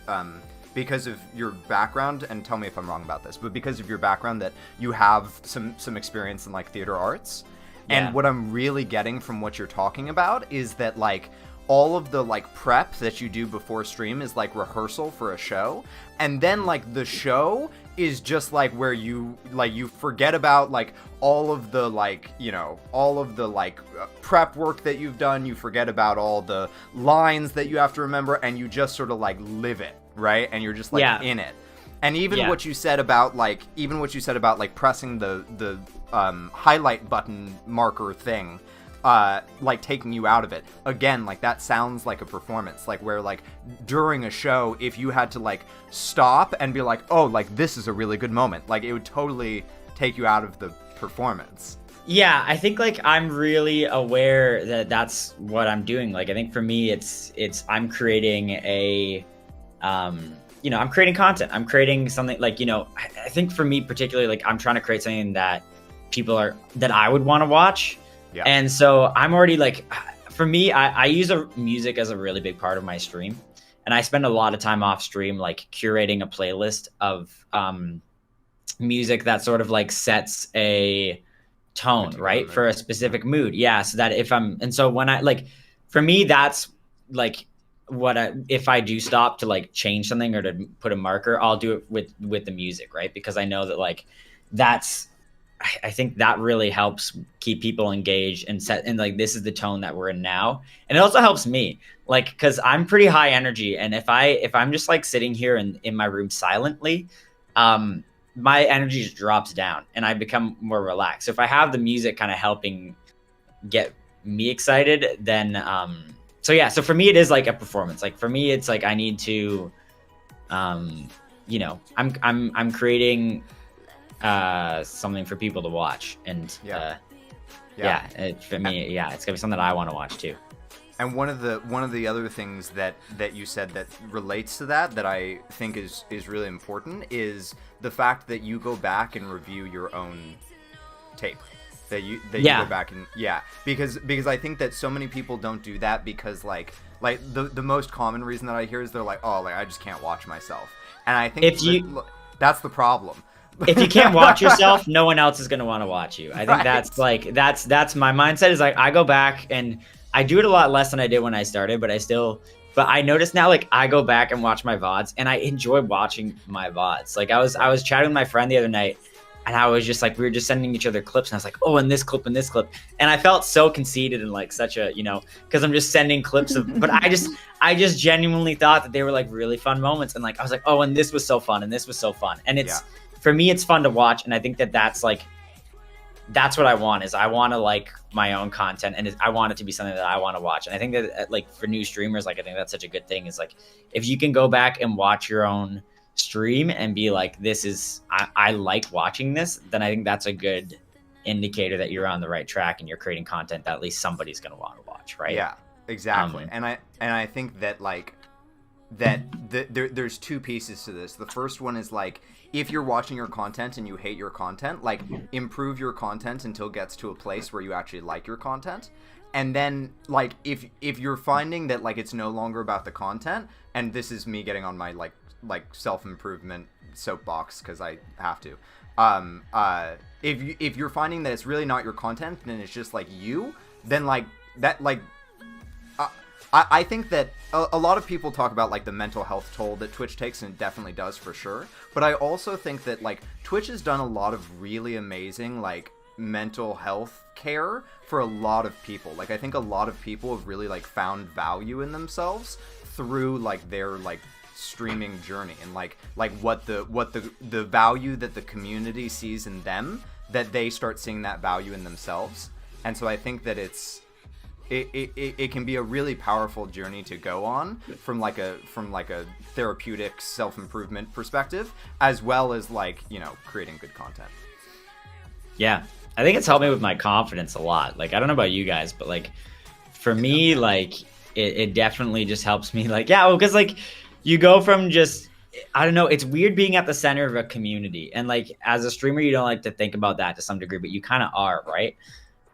because of your background, and tell me if I'm wrong about this, but because of your background that you have some experience in like theater arts. Yeah. And what I'm really getting from what you're talking about is that like all of the like prep that you do before stream is like rehearsal for a show, and then like the show is just like where you forget about like all of the like, you know, all of the like prep work that you've done, you forget about all the lines that you have to remember, and you just sort of like live it, right? And you're just like in it. And even what you said about like pressing the highlight button marker thing, like taking you out of it. Again, like that sounds like a performance, like where like during a show, if you had to like stop and be like, oh, like this is a really good moment, like it would totally take you out of the performance. Yeah, I think like I'm really aware that that's what I'm doing. Like I think for me, it's I'm creating a, you know, I'm creating content. I'm creating something like, you know, I think for me particularly, like I'm trying to create something that that I would want to watch. Yeah. And so I'm already like, for me, I use music as a really big part of my stream. And I spend a lot of time off stream, like curating a playlist of music that sort of like sets a tone, right? For a specific mood. Yeah. So that when I like, for me, that's like if I do stop to like change something or to put a marker, I'll do it with the music, right? Because I know that like, I think that really helps keep people engaged and like this is the tone that we're in now. And it also helps me, like, because I'm pretty high energy, and if I'm just like sitting here in my room silently, my energy just drops down and I become more relaxed. So if I have the music kind of helping get me excited, then so for me it is like a performance. Like for me it's like I need to you know, I'm creating something for people to watch, and for me, it's gonna be something that I want to watch too. And one of the other things that you said that relates to that I think is really important is the fact that you go back and review your own tape. That you go back and because I think that so many people don't do that because like the most common reason that I hear is they're like, oh, like I just can't watch myself. And I think that's the problem. If you can't watch yourself, no one else is going to want to watch you. I think that's like, that's my mindset is like, I go back and I do it a lot less than I did when I started, but I notice now, like I go back and watch my VODs and I enjoy watching my VODs. Like I was chatting with my friend the other night and I was just like, we were just sending each other clips and I was like, oh, and this clip and this clip. And I felt so conceited and like such a, you know, cause I'm just sending clips of, but I just genuinely thought that they were like really fun moments. And like, I was like, oh, and this was so fun. And this was so fun. And for me, it's fun to watch, and I think that's what I want. Is I want to like my own content, and I want it to be something that I want to watch. And I think that like for new streamers, like I think that's such a good thing. Is like if you can go back and watch your own stream and be like, this is I like watching this, then I think that's a good indicator that you're on the right track and you're creating content that at least somebody's gonna want to watch, right? Yeah, exactly. And I think that like there's two pieces to this. The first one is like, if you're watching your content and you hate your content, like improve your content until it gets to a place where you actually like your content. And then like if you're finding that like it's no longer about the content, and this is me getting on my like self-improvement soapbox because I have to. If you're finding that it's really not your content and it's just like you, then like that like I think that a lot of people talk about like the mental health toll that Twitch takes, and it definitely does for sure. But I also think that like Twitch has done a lot of really amazing like mental health care for a lot of people. Like, I think a lot of people have really like found value in themselves through like their like streaming journey, and like what the value that the community sees in them, that they start seeing that value in themselves. And so I think that it can be a really powerful journey to go on from like a therapeutic self-improvement perspective, as well as like, you know, creating good content. Yeah, I think it's helped me with my confidence a lot. Like, I don't know about you guys, but like for me, like it definitely just helps me. Like, yeah, well, because like you go from just, I don't know, it's weird being at the center of a community, and like as a streamer you don't like to think about that to some degree, but you kind of are, right?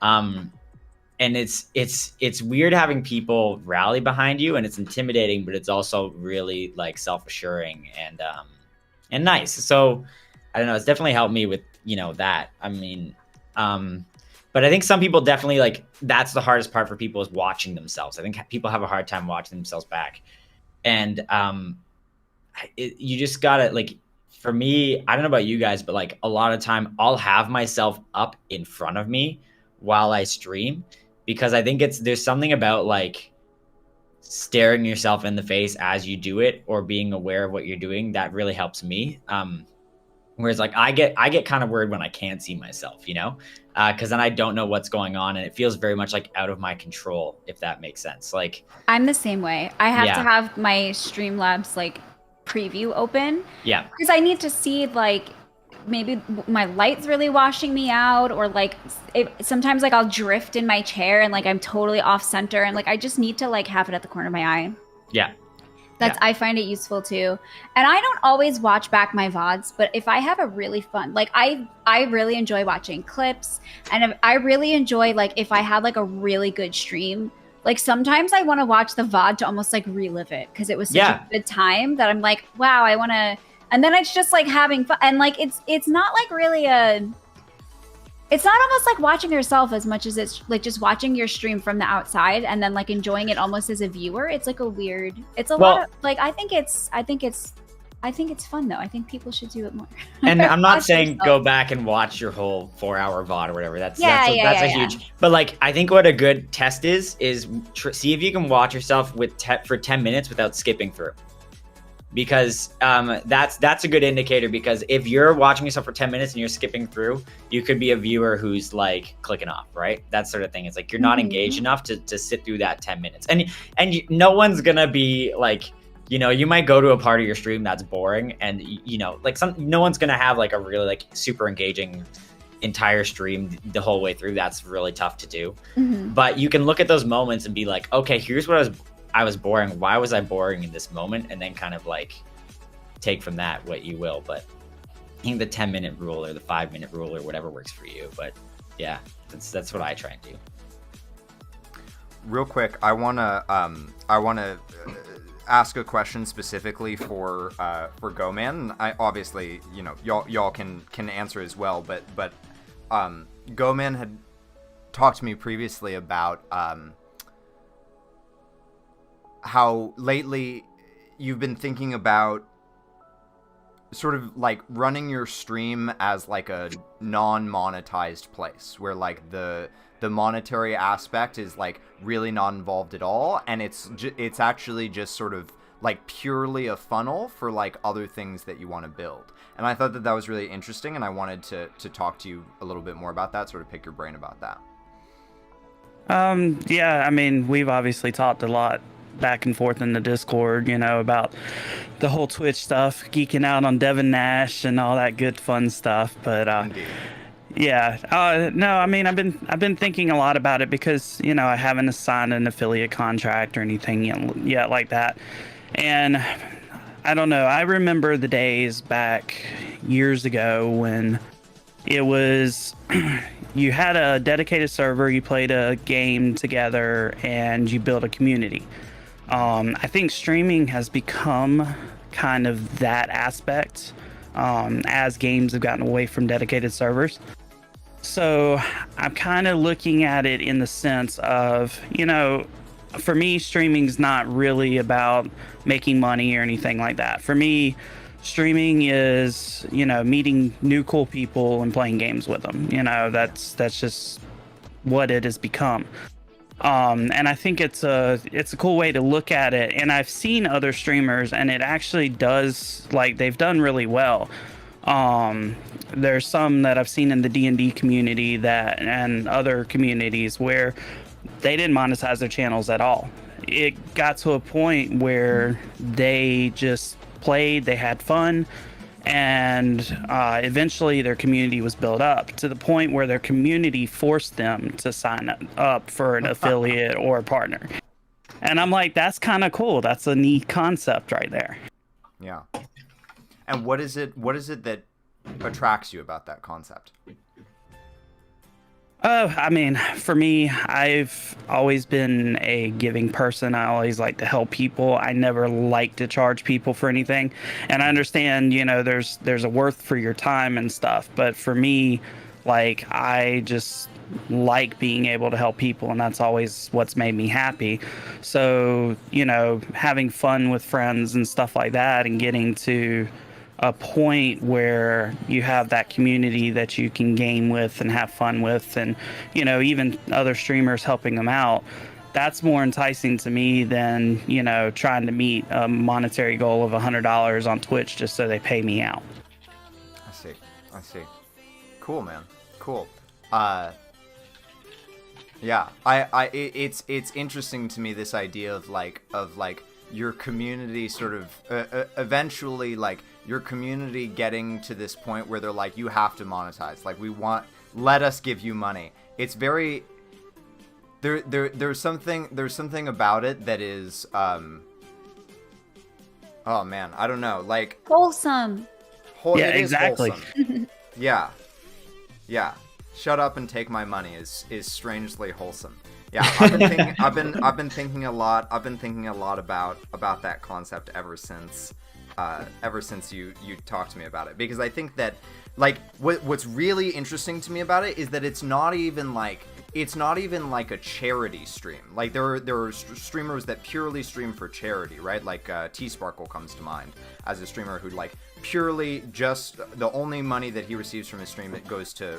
And it's weird having people rally behind you, and it's intimidating, but it's also really like self-assuring and nice. So I don't know, it's definitely helped me with, you know, that. I mean, but I think some people definitely, like, that's the hardest part for people, is watching themselves. I think people have a hard time watching themselves back. And you just gotta, like, for me, I don't know about you guys, but like a lot of time I'll have myself up in front of me while I stream, because I think there's something about like staring yourself in the face as you do it, or being aware of what you're doing, that really helps me. Whereas like I get kind of worried when I can't see myself, you know, because then I don't know what's going on, and it feels very much like out of my control, if that makes sense. Like, I'm the same way. I have to have my Streamlabs like preview open. Yeah. Because I need to see like maybe my light's really washing me out, or like sometimes like I'll drift in my chair and like I'm totally off center, and like I just need to like have it at the corner of my eye. Yeah. I find it useful too. And I don't always watch back my VODs, but if I have a really fun, like I really enjoy watching clips, and I really enjoy like if I had like a really good stream, like sometimes I want to watch the VOD to almost like relive it, because it was such a good time that I'm like, wow, I want to, and then it's just like having fun. And like it's not like really it's not almost like watching yourself as much as it's like just watching your stream from the outside and then like enjoying it almost as a viewer. It's like it's a lot of like, I think it's fun though. I think people should do it more. And I'm not saying go back and watch your whole 4-hour VOD or whatever. That's a huge, but like, I think what a good test is see if you can watch yourself for 10 minutes without skipping through. Because that's a good indicator, because if you're watching yourself for 10 minutes and you're skipping through, you could be a viewer who's like clicking off, right? That sort of thing. It's like you're not engaged enough to sit through that 10 minutes. And no one's gonna be like, you know, you might go to a part of your stream that's boring, and you know, like no one's gonna have like a really like super engaging entire stream the whole way through. That's really tough to do. But you can look at those moments and be like, okay, here's what I was boring. Why was I boring in this moment? And then kind of like take from that what you will. But I think the 10-minute rule or the 5-minute rule or whatever works for you. But yeah, that's what I try and do. Real quick, I wanna ask a question specifically for GoWMan. I obviously, you know, y'all can answer as well. But GoWMan had talked to me previously about how lately you've been thinking about sort of like running your stream as like a non-monetized place, where like the monetary aspect is like really not involved at all, and it's actually just sort of like purely a funnel for like other things that you want to build. And I thought that was really interesting, and I wanted to talk to you a little bit more about that, sort of pick your brain about that. Yeah, I mean, we've obviously talked a lot back and forth in the Discord, you know, about the whole Twitch stuff, geeking out on Devin Nash and all that good fun stuff. But yeah, no, I mean, I've been thinking a lot about it, because, you know, I haven't signed an affiliate contract or anything yet like that. And I don't know, I remember the days back years ago when it was you had a dedicated server, you played a game together, and you built a community. I think streaming has become kind of that aspect as games have gotten away from dedicated servers. So I'm kind of looking at it in the sense of, you know, for me, streaming's not really about making money or anything like that. For me, streaming is, meeting new cool people and playing games with them. That's just what it has become. And I think it's a cool way to look at it. And I've seen other streamers, and it actually does, like, they've done really well. There's some that I've seen in the D&D community and other communities where they didn't monetize their channels at all. It got to a point where they just played, they had fun, and eventually their community was built up to the point where their community forced them to sign up for an affiliate or a partner. And I'm like, that's kind of cool. That's a neat concept right there. Yeah. And what is it that attracts you about that concept? I mean, for me, I've always been a giving person. I always like to help people. I never like to charge people for anything. And I understand, there's a worth for your time and stuff. But for me, like, I just like being able to help people, and that's always what's made me happy. So, having fun with friends and stuff like that, and getting to a point where you have that community that you can game with and have fun with, and even other streamers helping them out, that's more enticing to me than trying to meet a monetary goal of $100 on Twitch just so they pay me out. I see. Cool, man. Cool. Yeah, it's interesting to me, this idea of like your community sort of eventually, like, your community getting to this point where they're like, you have to monetize. Like, let us give you money. It's very, there's something about it that is, oh man, I don't know, like, wholesome. Yeah, exactly. Yeah. Shut up and take my money is strangely wholesome. Yeah, I've been thinking a lot about that concept ever since you talked to me about it, because I think that, like, what's really interesting to me about it is that it's not even like a charity stream. Like, there are streamers that purely stream for charity, right? Like T-Sparkle comes to mind as a streamer who, like, purely just the only money that he receives from his stream, it goes to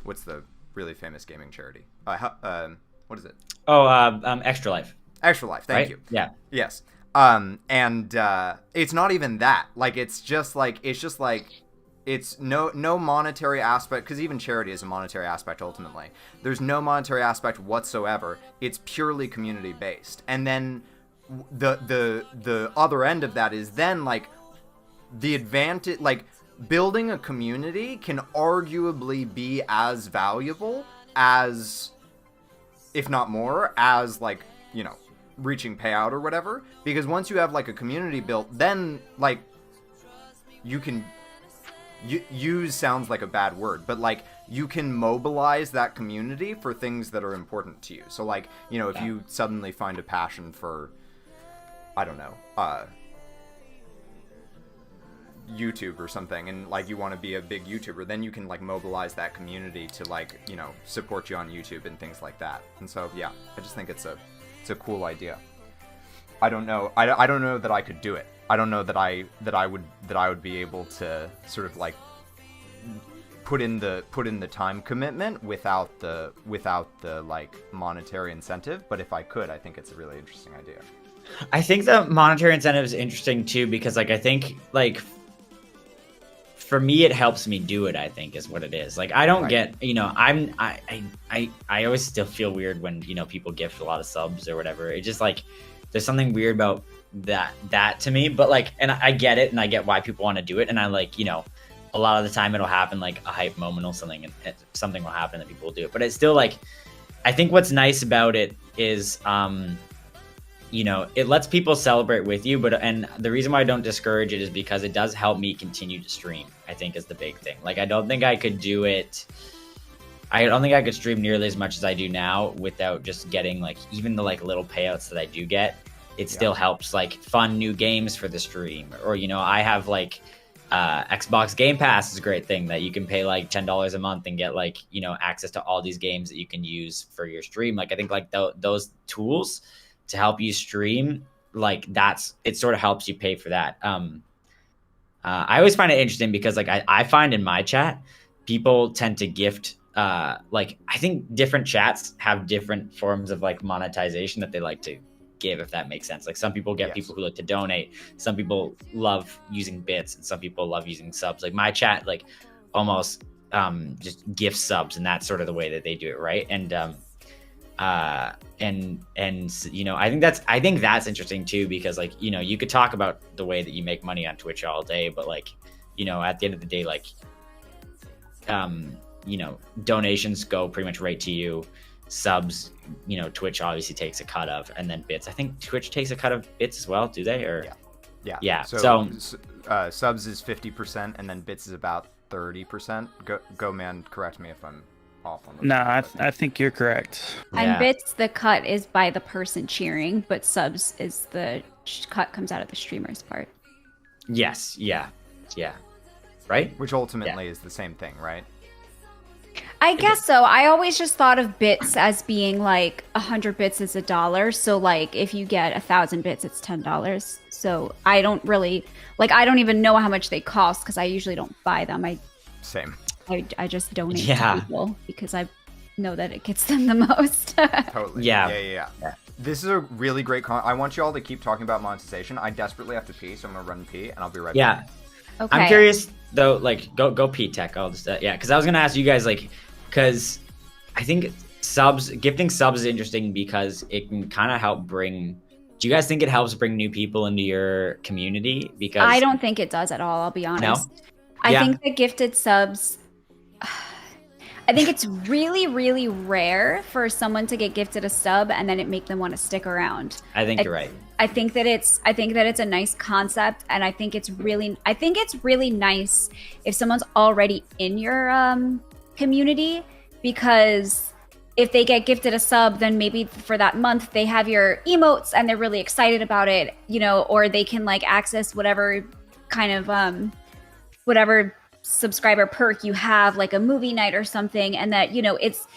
what's the really famous gaming charity? What is it? Extra Life. Extra Life. Thank you. Yeah. Yes. And it's not even that. Like, it's no monetary aspect, because even charity is a monetary aspect ultimately. There's no monetary aspect whatsoever. It's purely community based. And then the other end of that is then, like, the advantage, like, building a community can arguably be as valuable as, if not more, as, like, reaching payout or whatever, because once you have, like, a community built, then, like, you can use sounds like a bad word, but, like, you can mobilize that community for things that are important to you. So, like, if you suddenly find a passion for, I don't know, YouTube or something, and, like, you want to be a big YouTuber, then you can, like, mobilize that community to, like, support you on YouTube and things like that. And so, yeah, I just think it's a cool idea. I don't know that I could do it. I don't know that I would be able to sort of, like, put in the time commitment without the like, monetary incentive. But if I could, I think it's a really interesting idea. I think the monetary incentive is interesting too, because, like, I think, like, for me, it helps me do it, I think, is what it is. Like, I don't get, I always still feel weird when, people gift a lot of subs or whatever. It's just, like, there's something weird about that to me. But, like, and I get it, and I get why people want to do it. And I, like, a lot of the time it'll happen, like, a hype moment or something, and something will happen that people will do it. But it's still, like, I think what's nice about it is, it lets people celebrate with you, and the reason why I don't discourage it is because it does help me continue to stream, I think, is the big thing. Like, I don't think I could stream nearly as much as I do now without just getting, like, even the, like, little payouts that I do get. It still helps, like, fund new games for the stream. Or, I have, like, Xbox Game Pass is a great thing that you can pay, like, $10 a month and get, like, access to all these games that you can use for your stream. Like, I think, like, those tools to help you stream like it sort of helps you pay for that. I always find it interesting because like I find in my chat, people tend to gift like I think different chats have different forms of like monetization that they like to give, if that makes sense. Like some people get people who like to donate, some people love using bits, and some people love using subs. Like my chat like almost just gift subs, and that's sort of the way that they do it, right? And you know, I think that's interesting too, because like, you know, you could talk about the way that you make money on Twitch all day, but like, you know, at the end of the day, like you know, donations go pretty much right to you. Subs, you know, Twitch obviously takes a cut of, and then bits. I think Twitch takes a cut of bits as well, do they? Or yeah. So subs is 50%, and then bits is about 30%. GoWMan, correct me if I'm off on the. No, I think you're correct. And bits, the cut is by the person cheering, but subs is the cut comes out of the streamer's part. Yes, yeah, right. Which ultimately is the same thing, right? I guess so. I always just thought of bits as being like 100 bits is $1. So like if you get 1,000 bits, it's $10. So I don't really like. I don't even know how much they cost because I usually don't buy them. Same. I just donate to people because I know that it gets them the most. Totally. Yeah. This is a really great I want you all to keep talking about monetization. I desperately have to pee, so I'm gonna run pee, and I'll be right back. Okay. I'm curious though. Like, go pee, Tech. I'll just because I was gonna ask you guys like, because I think gifting subs is interesting because it can kind of help bring. Do you guys think it helps bring new people into your community? Because I don't think it does at all. I'll be honest. No? I think that gifted subs. I think it's really, really rare for someone to get gifted a sub and then it make them want to stick around. I think you're right. I think that it's a nice concept, and I think it's really nice if someone's already in your community, because if they get gifted a sub, then maybe for that month they have your emotes and they're really excited about it, you know, or they can like access whatever kind of whatever subscriber perk you have, like a movie night or something, and that, you know, it's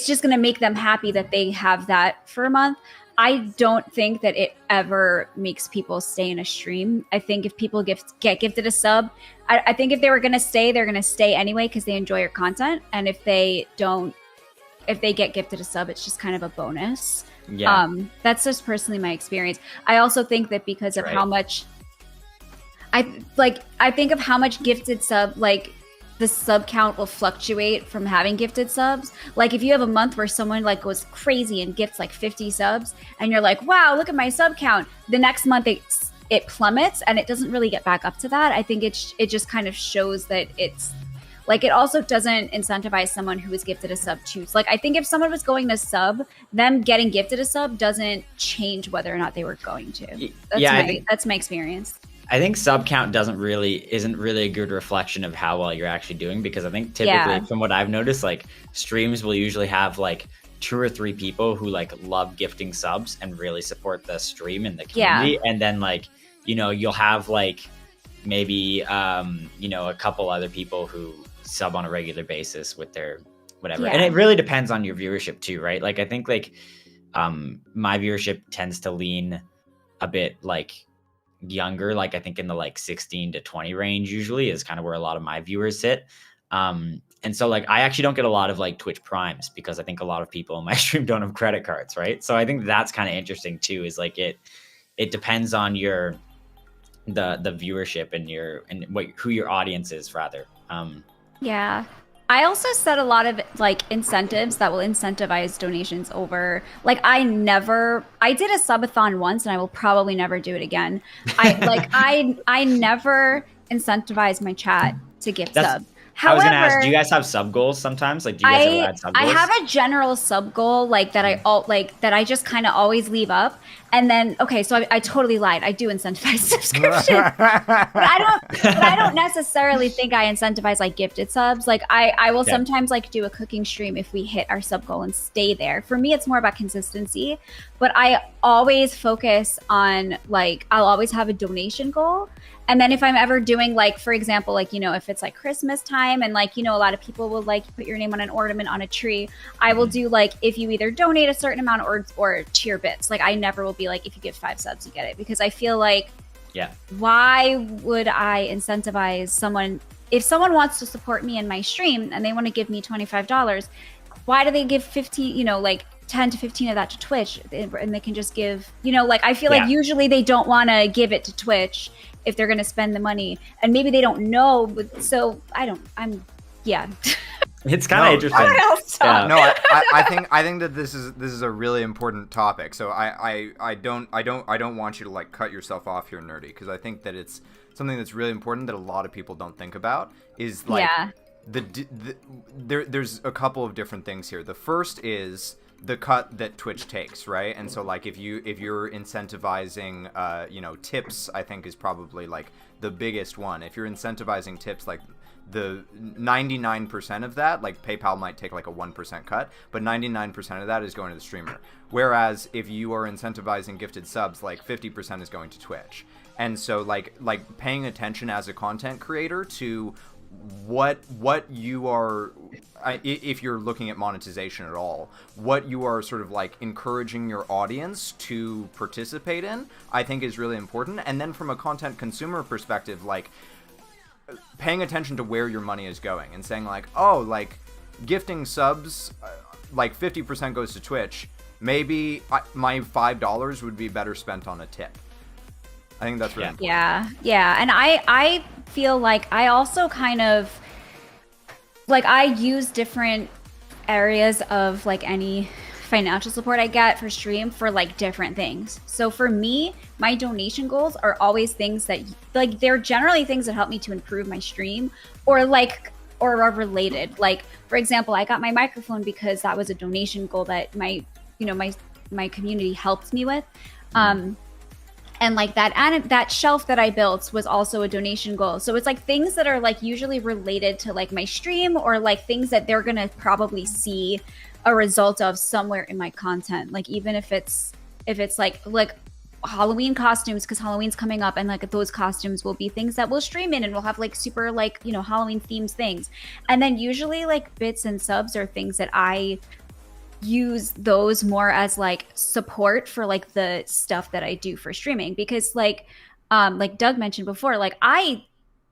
just going to make them happy that they have that for a month. I don't think that it ever makes people stay in a stream. I think if people get gifted a sub, I think if they were going to stay, they're going to stay anyway because they enjoy your content. And if they get gifted a sub, it's just kind of a bonus. Yeah. That's just personally my experience. I also think that because of how much I think of how much gifted sub, like the sub count will fluctuate from having gifted subs. Like if you have a month where someone like goes crazy and gifts like 50 subs and you're like, wow, look at my sub count. The next month it plummets and it doesn't really get back up to that. I think it just kind of shows that it's like, it also doesn't incentivize someone who is gifted a sub to. Like I think if someone was going to sub, them getting gifted a sub doesn't change whether or not they were going to. That's my experience. I think sub count isn't really a good reflection of how well you're actually doing, because I think typically from what I've noticed, like streams will usually have like 2 or 3 people who like love gifting subs and really support the stream and the community. And then like, you know, you'll have like maybe, you know, a couple other people who sub on a regular basis with their whatever. And it really depends on your viewership too, right? Like I think like my viewership tends to lean a bit like younger, like I think in the like 16 to 20 range usually is kind of where a lot of my viewers sit. And so like I actually don't get a lot of like Twitch primes because I think a lot of people in my stream don't have credit cards, right? So I think that's kind of interesting too, is like it depends on your the viewership and who your audience is rather. Yeah. I also set a lot of like incentives that will incentivize donations over, like I did a subathon once and I will probably never do it again. I never incentivize my chat to gift subs. However, I was gonna ask, do you guys have sub goals sometimes? Like, do you guys ever add sub goals? I have a general sub goal, like that I just kind of always leave up. And then, okay, so I totally lied. I do incentivize subscription, but I don't necessarily think I incentivize like gifted subs. Like I will sometimes like do a cooking stream if we hit our sub goal and stay there. For me, it's more about consistency. But I always focus on like, I'll always have a donation goal. And then if I'm ever doing like, for example, like, you know, if it's like Christmas time and like, you know, a lot of people will like put your name on an ornament on a tree, I will do like, if you either donate a certain amount or cheer bits. Like I never will be like, if you give 5 subs, you get it. Because I feel like, why would I incentivize someone? If someone wants to support me in my stream and they want to give me $25, why do they give 15, you know, like 10 to 15 of that to Twitch, and they can just give, you know, like I feel like usually they don't want to give it to Twitch if they're going to spend the money, and maybe they don't know, but so It's kind of interesting. No, I think that this is a really important topic. So I don't want you to like cut yourself off here, Nerdy, because I think that it's something that's really important that a lot of people don't think about is like there's a couple of different things here. The first is the cut that Twitch takes, right? And so like if you're incentivizing you know, tips, I think is probably like the biggest one. If you're incentivizing tips, like the 99% of that, like PayPal might take like a 1% cut, but 99% of that is going to the streamer. Whereas if you are incentivizing gifted subs, like 50% is going to Twitch. And so like paying attention as a content creator to what you are, if you're looking at monetization at all, what you are sort of like encouraging your audience to participate in, I think is really important. And then from a content consumer perspective, like paying attention to where your money is going and saying like, oh, like gifting subs, like 50% goes to Twitch. Maybe my $5 would be better spent on a tip. I think that's really important. Yeah. And I feel like I also kind of like I use different areas of like any financial support I get for stream for like different things. So for me, my donation goals are always things that like they're generally things that help me to improve my stream or are related. Like for example, I got my microphone because that was a donation goal that my community helped me with. And like that shelf that I built was also a donation goal. So it's like things that are like usually related to like my stream or like things that they're gonna probably see a result of somewhere in my content. Like even if it's like Halloween costumes, because Halloween's coming up, and like those costumes will be things that we'll stream in, and we'll have like super like, you know, Halloween themed things. And then usually like bits and subs are things that I use those more as like support for like the stuff that I do for streaming, because like Doug mentioned before, like I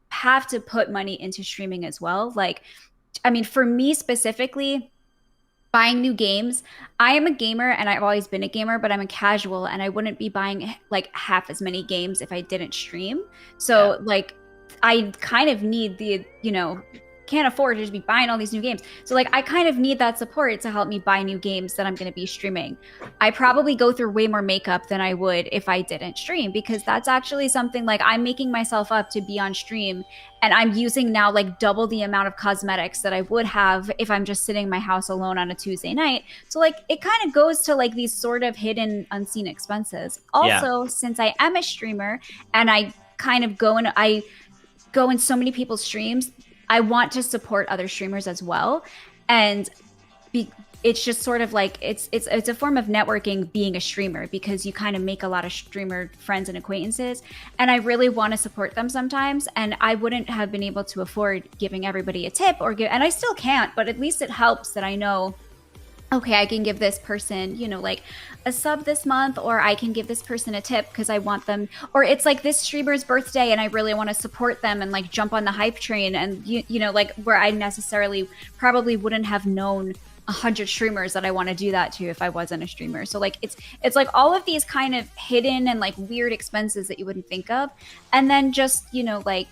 have to put money into streaming as well. Like, I mean, for me specifically, buying new games, I am a gamer and I've always been a gamer, but I'm a casual and I wouldn't be buying like half as many games if I didn't stream. So like I kind of need the, you know, can't afford to just be buying all these new games. So like I kind of need that support to help me buy new games that I'm going to be streaming. I probably go through way more makeup than I would if I didn't stream, because that's actually something like I'm making myself up to be on stream, and I'm using now like double the amount of cosmetics that I would have if I'm just sitting in my house alone on a Tuesday night. So like it kind of goes to like these sort of hidden unseen expenses. Also, since I am a streamer and I kind of go in so many people's streams, I want to support other streamers as well. And it's just sort of like, it's a form of networking being a streamer, because you kind of make a lot of streamer friends and acquaintances. And I really want to support them sometimes. And I wouldn't have been able to afford giving everybody a tip and I still can't, but at least it helps that I know, okay, I can give this person, you know, like a sub this month, or I can give this person a tip because I want them, or it's like this streamer's birthday and I really want to support them and like jump on the hype train, and you know, like where I necessarily probably wouldn't have known 100 streamers that I want to do that to if I wasn't a streamer. So like it's like all of these kind of hidden and like weird expenses that you wouldn't think of. And then just, you know, like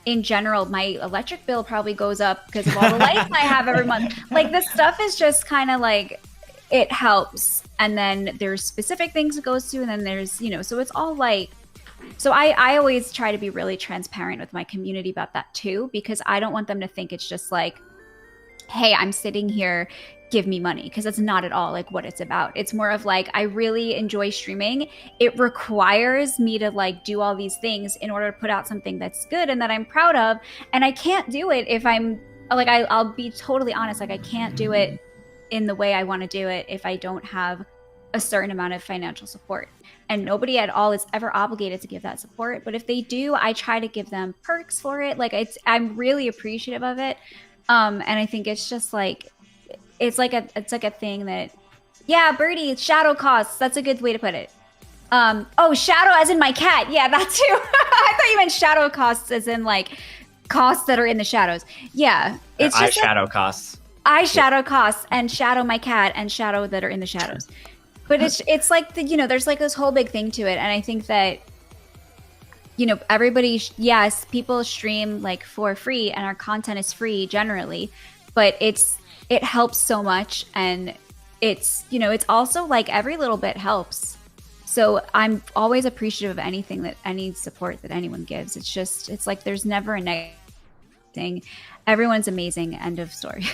in general, my electric bill probably goes up because of all the lights I have every month. Like this stuff is just kind of like, it helps. And then there's specific things it goes to, and then there's, you know, so it's all like, so I always try to be really transparent with my community about that too, because I don't want them to think it's just like, hey, I'm sitting here, give me money, because that's not at all like what it's about. It's more of like, I really enjoy streaming. It requires me to like do all these things in order to put out something that's good and that I'm proud of. And I can't do it if I'm like, I'll be totally honest, like I can't do it in the way I want to do it if I don't have a certain amount of financial support. And nobody at all is ever obligated to give that support. But if they do, I try to give them perks for it. Like I'm really appreciative of it. And I think it's just like it's like a thing that, yeah, Birdie, shadow costs. That's a good way to put it. Oh, shadow as in my cat. Yeah, that too. I thought you meant shadow costs as in like costs that are in the shadows. Yeah, it's just shadow costs. I shadow costs and shadow my cat and shadow that are in the shadows. But it's like there's like this whole big thing to it, and I think that everybody, yes, people stream like for free, and our content is free generally, but it helps so much, and it's also like every little bit helps. So I'm always appreciative of any support that anyone gives. It's like there's never a negative thing. Everyone's amazing. End of story.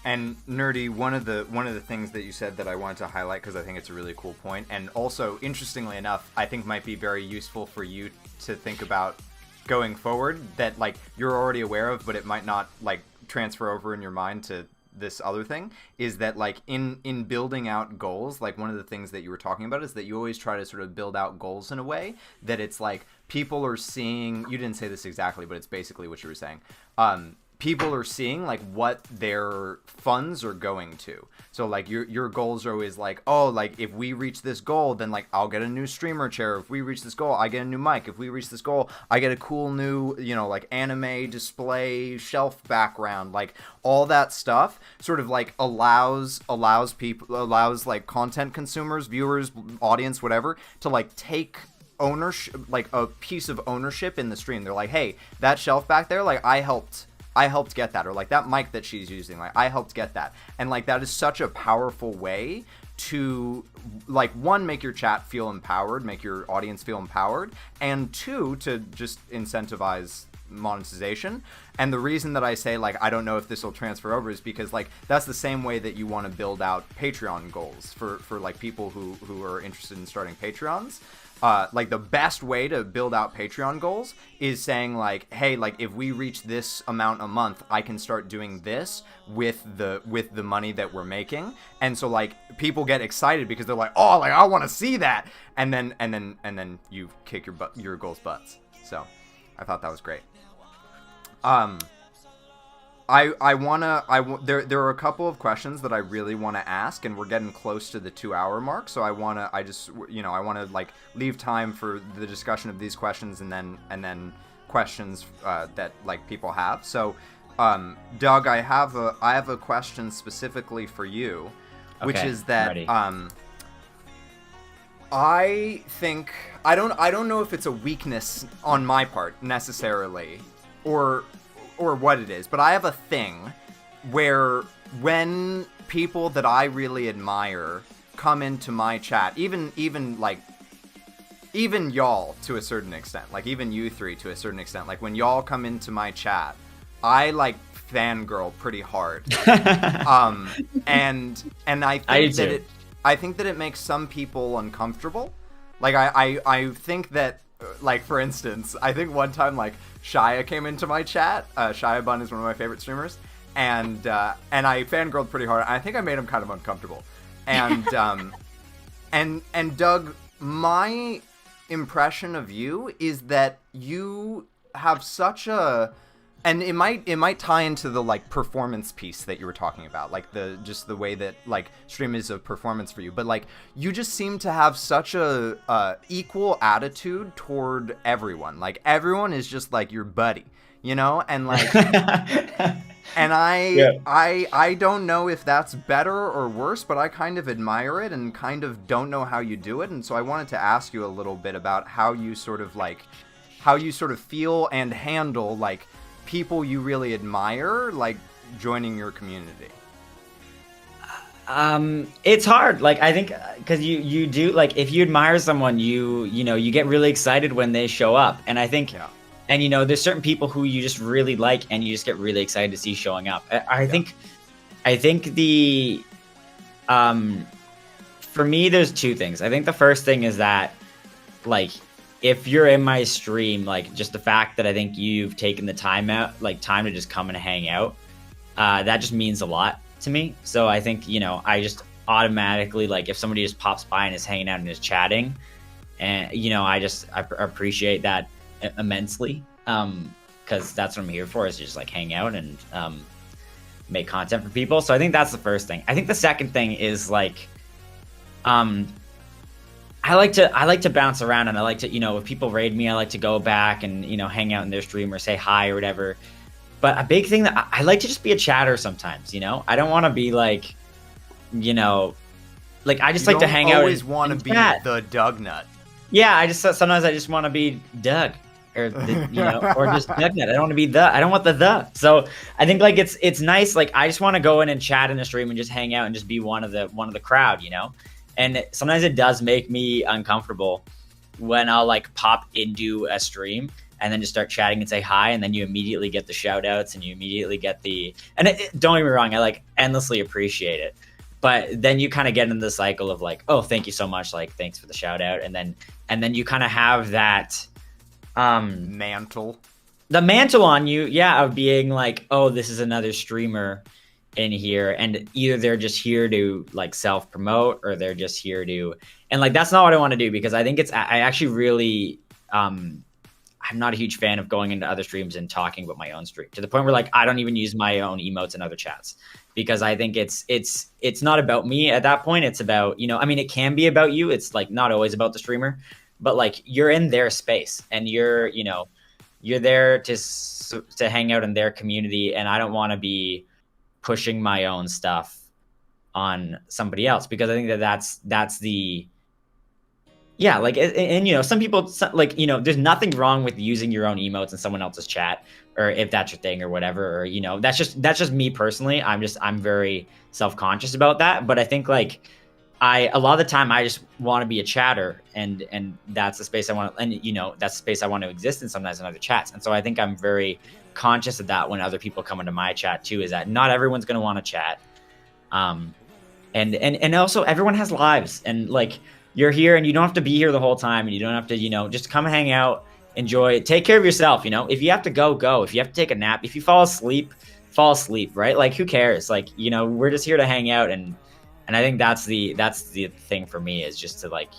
And Nerdy, one of the things that you said that I wanted to highlight, because I think it's a really cool point, and also interestingly enough, I think might be very useful for you to think about going forward, that like you're already aware of, but it might not like transfer over in your mind to this other thing, is that like in building out goals, like one of the things that you were talking about is that you always try to sort of build out goals in a way that it's like people are seeing, you didn't say this exactly, but it's basically what you were saying. People are seeing like what their funds are going to. So like your goals are always like, oh, like if we reach this goal, then like I'll get a new streamer chair. If we reach this goal, I get a new mic. If we reach this goal, I get a cool new, like anime display shelf background. Like all that stuff sort of like allows like content consumers, viewers, audience, whatever, to like take ownership, like a piece of ownership in the stream. They're like, hey, that shelf back there, like I helped get that, or like that mic that she's using, like I helped get that. And like that is such a powerful way to like, one, make your chat feel empowered, make your audience feel empowered, and two, to just incentivize monetization. And the reason that I say like I don't know if this will transfer over is because like that's the same way that you want to build out Patreon goals for like people who are interested in starting Patreons. Like the best way to build out Patreon goals is saying like, hey, like if we reach this amount a month, I can start doing this with the money that we're making. And so like people get excited because they're like, oh, like I want to see that. And then you kick your goals butts. So I thought that was great. There are a couple of questions that I really want to ask, and we're getting close to the 2-hour mark. So I want to like leave time for the discussion of these questions and then questions that like people have. So, Doug, I have a question specifically for you, which is that ready. I think I don't know if it's a weakness on my part necessarily, or what it is, but I have a thing where when people that I really admire come into my chat, even y'all to a certain extent, like even you three to a certain extent, like when y'all come into my chat, I like fangirl pretty hard. And I think that it makes some people uncomfortable. Like I think that, like, for instance, I think one time like Shia came into my chat. Shia Bun is one of my favorite streamers, and I fangirled pretty hard. I think I made him kind of uncomfortable. And and Doug, my impression of you is that you have such a, and it might tie into the like performance piece that you were talking about, like the way that like stream is a performance for you, but like you just seem to have such a equal attitude toward everyone. Like everyone is just like your buddy, and like and I don't know if that's better or worse, but I kind of admire it and kind of don't know how you do it. And so I wanted to ask you a little bit about how you sort of feel and handle like people you really admire, like joining your community. It's hard. Like I think because you do, like if you admire someone, you get really excited when they show up, and I think, and there's certain people who you just really like, and you just get really excited to see showing up. I think the for me there's two things. I think the first thing is that like, if you're in my stream, like just the fact that I think you've taken the time to just come and hang out, that just means a lot to me. So I think, I just automatically, like if somebody just pops by and is hanging out and is chatting, and I appreciate that immensely, because that's what I'm here for, is just like hang out and make content for people. So I think that's the first thing. I think the second thing is like, I like to bounce around, and I like to, if people raid me, I like to go back and, hang out in their stream or say hi or whatever. But a big thing that I like to just be a chatter sometimes, I don't want to be like, like I just like to hang out. You always want to be the DugNutt. Yeah, sometimes I just want to be Doug, or or just DugNutt. I don't want to be I don't want the. So I think like it's nice. Like I just want to go in and chat in the stream and just hang out and just be one of the crowd, And sometimes it does make me uncomfortable when I'll like pop into a stream and then just start chatting and say hi, and then you immediately get the shout outs and you immediately get don't get me wrong, I like endlessly appreciate it. But then you kind of get into the cycle of like, oh, thank you so much, like thanks for the shout out, and then you kind of have that mantle. The mantle on you, yeah, of being like, oh, this is another streamer in here, and either they're just here to like self-promote, or they're just here to, and like that's not what I want to do, because I think I actually really I'm not a huge fan of going into other streams and talking about my own stream, to the point where like I don't even use my own emotes in other chats, because I think it's not about me at that point. It's about, I mean, it can be about you. It's like not always about the streamer, but like you're in their space and you're there to hang out in their community, and I don't want to be pushing my own stuff on somebody else, because I think that's the, yeah, like, and some people like, there's nothing wrong with using your own emotes in someone else's chat, or if that's your thing or whatever, or that's just me personally. I'm very self-conscious about that. But I think like a lot of the time I just want to be a chatter, and that's the space I want to, and that's the space I want to exist in sometimes in other chats. And so I think I'm very conscious of that when other people come into my chat too, is that not everyone's going to want to chat, and also everyone has lives, and like you're here and you don't have to be here the whole time, and you don't have to just come hang out, enjoy, take care of yourself. If you have to go, if you have to take a nap, if you fall asleep, right? Like who cares? Like we're just here to hang out, and I think that's the thing for me, is just to like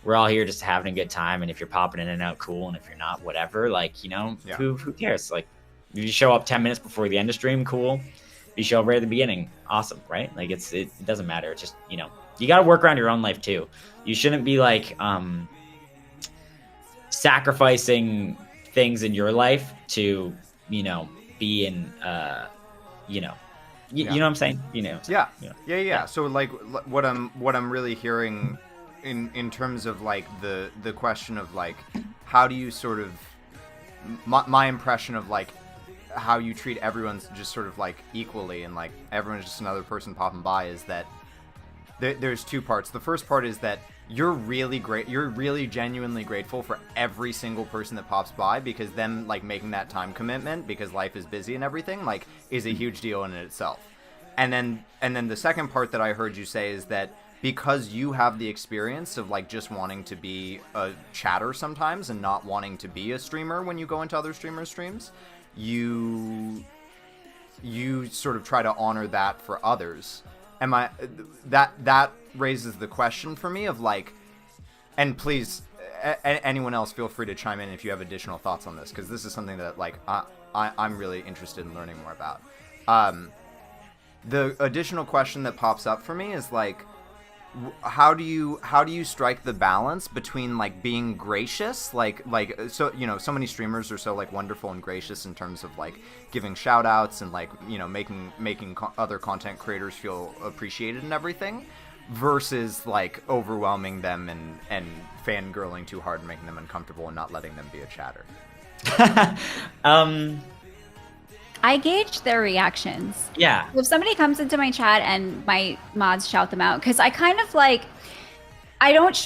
we're all here just having a good time, and if you're popping in and out, cool, and if you're not, whatever. Like who cares? Like if you show up 10 minutes before the end of stream, cool. If you show up right at the beginning, awesome, right? Like it doesn't matter. It's just you got to work around your own life too. You shouldn't be like sacrificing things in your life to be in you know what I'm saying? Yeah. So like what I'm really hearing in terms of like the question of like how do you sort of my impression of like how you treat everyone's just sort of like equally, and like everyone's just another person popping by, is that there's two parts. The first part is that you're really genuinely grateful for every single person that pops by, because them like making that time commitment, because life is busy and everything, like is a huge deal in itself. And then the second part that I heard you say is that because you have the experience of like just wanting to be a chatter sometimes and not wanting to be a streamer when you go into other streamers' streams, you sort of try to honor that for others. That raises the question for me of like, and please, anyone else feel free to chime in if you have additional thoughts on this, because this is something that like I'm really interested in learning more about. The additional question that pops up for me is like, how do you strike the balance between like being gracious, like so so many streamers are so like wonderful and gracious in terms of like giving shout outs and like making other content creators feel appreciated and everything, versus like overwhelming them and fangirling too hard and making them uncomfortable and not letting them be a chatter. I gauge their reactions. Yeah. If somebody comes into my chat and my mods shout them out, because I kind of like,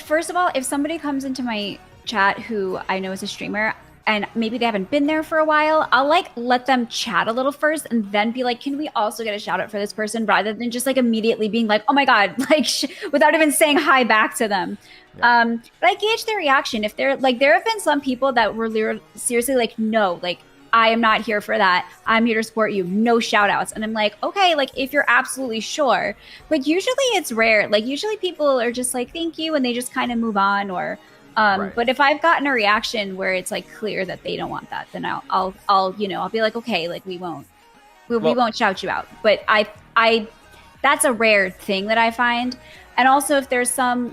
first of all, if somebody comes into my chat who I know is a streamer and maybe they haven't been there for a while, I'll like let them chat a little first and then be like, can we also get a shout out for this person, rather than just like immediately being like, oh my God, like without even saying hi back to them. Yeah. But I gauge their reaction. If they're like, there have been some people that were seriously like, no, like, I am not here for that. I'm here to support you. No shout outs. And I'm like, okay, like if you're absolutely sure. But usually it's rare. Like usually people are just like, thank you, and they just kind of move on. Or Right. but if I've gotten a reaction where it's like clear that they don't want that, then I'll be like, okay, like we won't shout you out. But I that's a rare thing that I find. And also if there's some,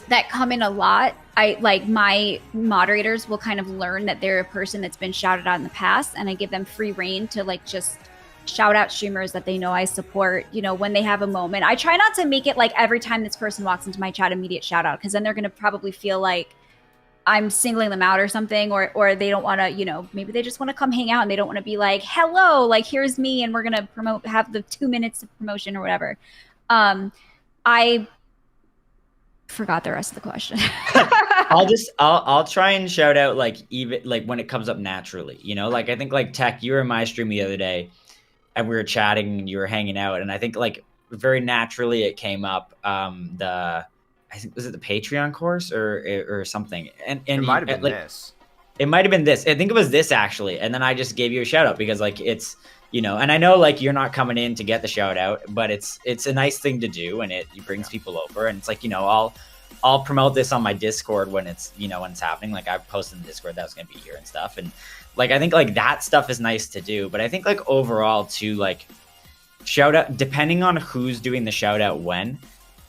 that come in a lot, I like my moderators will kind of learn that they're a person that's been shouted out in the past, and I give them free reign to like just shout out streamers that they know I support, when they have a moment. I try not to make it like every time this person walks into my chat, immediate shout out, because then they're going to probably feel like I'm singling them out or something, or they don't want to, maybe they just want to come hang out and they don't want to be like, hello, like here's me and we're going to have the 2 minutes of promotion or whatever. I forgot the rest of the question. I'll try and shout out like even like when it comes up naturally, like I think like Tech, you were in my stream the other day and we were chatting and you were hanging out, and I think like very naturally it came up I think was it the Patreon course or something, and it might have been like, this. It might have been this. I think it was this actually, and then I just gave you a shout out because like it's and I know like you're not coming in to get the shout out, but it's a nice thing to do, and it brings people over, and it's like I'll promote this on my Discord when it's when it's happening. Like I've posted in the Discord that I was gonna be here and stuff, and like I think like that stuff is nice to do. But I think like overall too, like shout out, depending on who's doing the shout out when,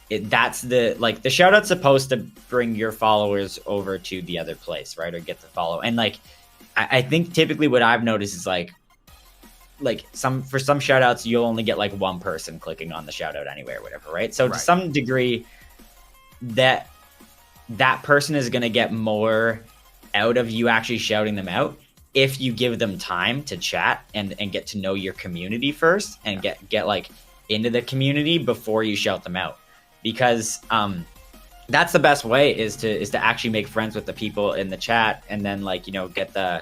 that's the shout out's supposed to bring your followers over to the other place, right? Or get to follow. And like I think typically what I've noticed is like for some shout outs you'll only get like one person clicking on the shout out anyway or whatever, right? So to some degree that person is going to get more out of you actually shouting them out if you give them time to chat and get to know your community first and get like into the community before you shout them out, because that's the best way is to actually make friends with the people in the chat, and then like get the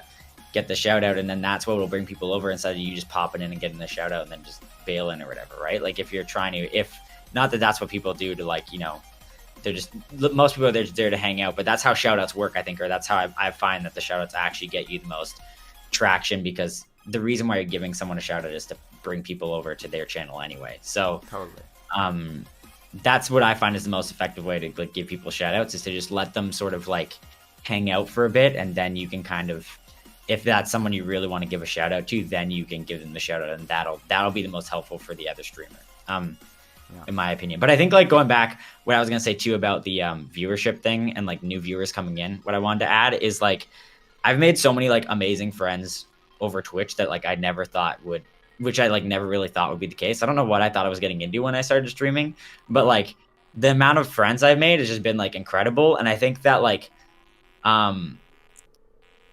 shout out, and then that's what will bring people over instead of you just popping in and getting the shout out and then just bailing or whatever, right? Like if you're trying to, if not that that's what people do to like they're just, most people are there to hang out, but that's how shout outs work, I think, or that's how I find that the shout outs actually get you the most traction, because the reason why you're giving someone a shout out is to bring people over to their channel anyway. So Totally. That's what I find is the most effective way to like give people shout outs, is to just let them sort of like hang out for a bit, and then you can kind of, if that's someone you really want to give a shout out to, then you can give them the shout out, and that'll be the most helpful for the other streamer. In my opinion. But I think like going back, what I was going to say too about the viewership thing and like new viewers coming in, what I wanted to add is like, I've made so many like amazing friends over Twitch that like I never thought would, which I like never really thought would be the case. I don't know what I thought I was getting into when I started streaming, but like the amount of friends I've made has just been like incredible. And I think that like,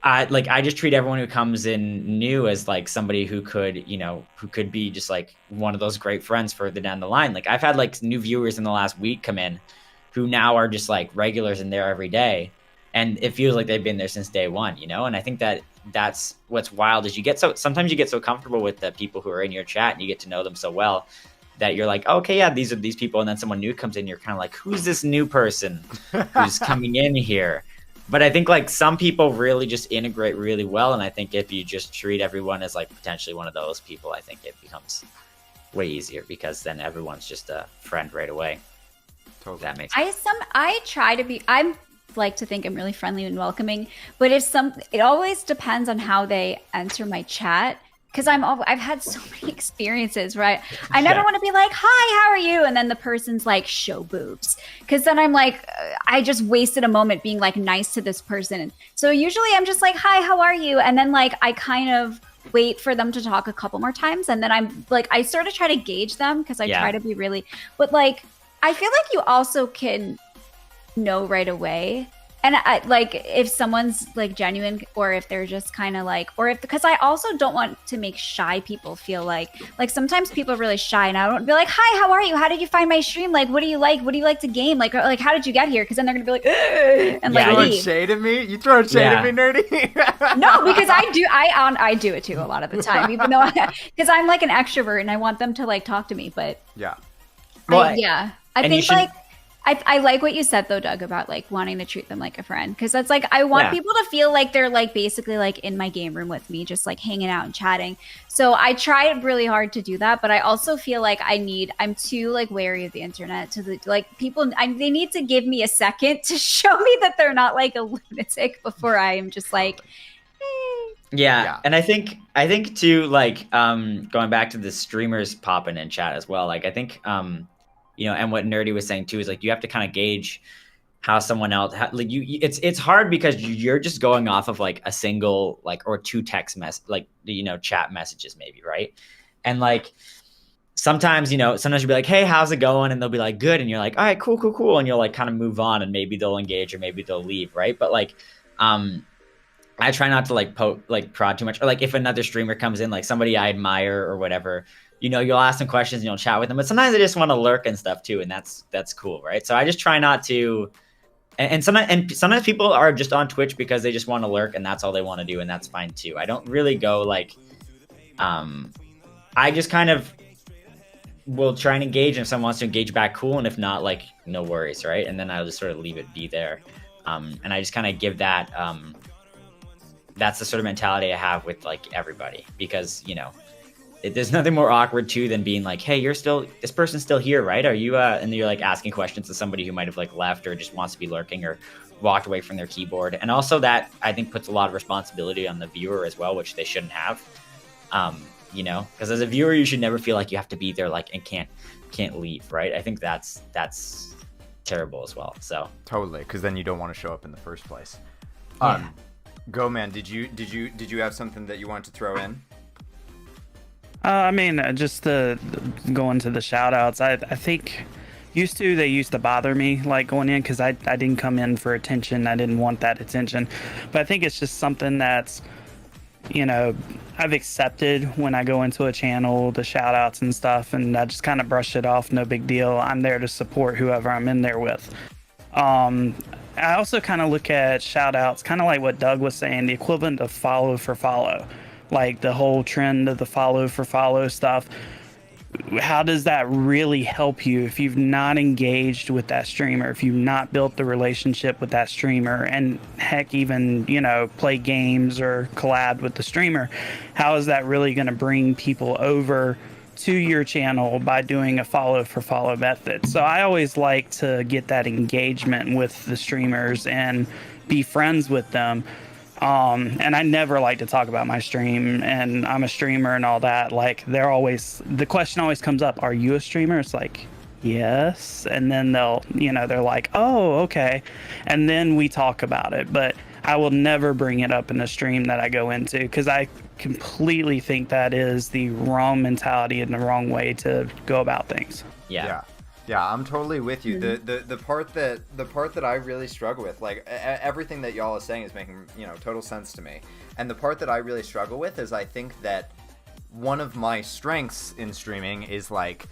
I just treat everyone who comes in new as like somebody who could be just like one of those great friends further down the line. Like I've had like new viewers in the last week come in who now are just like regulars in there every day, and it feels like they've been there since day one, and I think that that's what's wild is sometimes you get so comfortable with the people who are in your chat and you get to know them so well that you're like, okay, yeah, these are these people, and then someone new comes in, you're kind of like, who's this new person who's coming in here? But I think like some people really just integrate really well, and I think if you just treat everyone as like potentially one of those people, I think it becomes way easier, because then everyone's just a friend right away. Totally. That makes sense. I like to think I'm really friendly and welcoming, but it always depends on how they enter my chat. Because I've had so many experiences, right? I never want to be like, hi, how are you? And then the person's like, show boobs. Because then I'm like, I just wasted a moment being like nice to this person. So usually I'm just like, hi, how are you? And then like, I kind of wait for them to talk a couple more times. And then I'm like, I sort of try to gauge them, because I try to be really, but like, I feel like you also can know right away. And like if someone's like genuine, or if they're just kind of like, or if, because I also don't want to make shy people feel like sometimes people are really shy, and I don't be like, hi, how are you? How did you find my stream? Like, what do you like? What do you like to game? Like how did you get here? Because then they're gonna be like, ugh, and like throwing leave. shade at me? You throwing shade at me, nerdy? No, because I do it too a lot of the time, even though because I'm like an extrovert and I want them to like talk to me, but Yeah. I think like I like what you said though, Doug, about like wanting to treat them like a friend, because that's like I want Yeah. people to feel like they're like basically like in my game room with me, just like hanging out and chatting. So I try really hard to do that, but I also feel like I'm too like wary of the internet to the like people. They need to give me a second to show me that they're not like a lunatic before I am just like. Yeah, and I think too, like going back to the streamers popping in chat as well. Like I think you know, and what Nerdy was saying too is like you have to kind of gauge how someone else like it's hard because you're just going off of like a single like or two text like you know chat messages maybe, right? And like sometimes you'll be like, hey, how's it going? And they'll be like, good, and you're like, all right, cool, and you'll like kind of move on, and maybe they'll engage or maybe they'll leave, right? But like I try not to like prod too much, or like if another streamer comes in, like somebody I admire or whatever, you know, you'll ask them questions and you'll chat with them, but sometimes they just want to lurk and stuff too, and that's cool, right? So I just try not to, and sometimes people are just on Twitch because they just want to lurk and that's all they want to do, and that's fine too. I don't really go like, I just kind of will try and engage, and if someone wants to engage back, cool, and if not, like no worries, right? And then I'll just sort of leave it be there, and I just kind of give that. That's the sort of mentality I have with like everybody, because you know there's nothing more awkward too than being like, hey, this person's still here, right? Are you and you're like asking questions to somebody who might have like left or just wants to be lurking or walked away from their keyboard. And also that I think puts a lot of responsibility on the viewer as well, which they shouldn't have. You know, because as a viewer you should never feel like you have to be there like and can't leave, right? I think that's terrible as well. So totally, because then you don't want to show up in the first place. Yeah. GoWMan, did you have something that you wanted to throw in? I mean, just going to the shout outs, I think they used to bother me like going in because I didn't come in for attention. I didn't want that attention. But I think it's just something that's, you know, I've accepted when I go into a channel, the shout outs and stuff, and I just kind of brush it off. No big deal. I'm there to support whoever I'm in there with. I also kind of look at shout outs, kind of like what Doug was saying, the equivalent of follow for follow. Like the whole trend of the follow for follow stuff. How does that really help you if you've not engaged with that streamer, if you've not built the relationship with that streamer, and heck, even, you know, play games or collab with the streamer? How is that really going to bring people over to your channel by doing a follow for follow method? So I always like to get that engagement with the streamers and be friends with them. And I never like to talk about my stream and I'm a streamer and all that. Like the question always comes up, are you a streamer? It's like, yes. And then they're like, oh, okay. And then we talk about it, but I will never bring it up in a stream that I go into, because I completely think that is the wrong mentality and the wrong way to go about things. Yeah, I'm totally with you. The part that I really struggle with, like everything that y'all are saying is making, you know, total sense to me. And the part that I really struggle with is I think that one of my strengths in streaming is like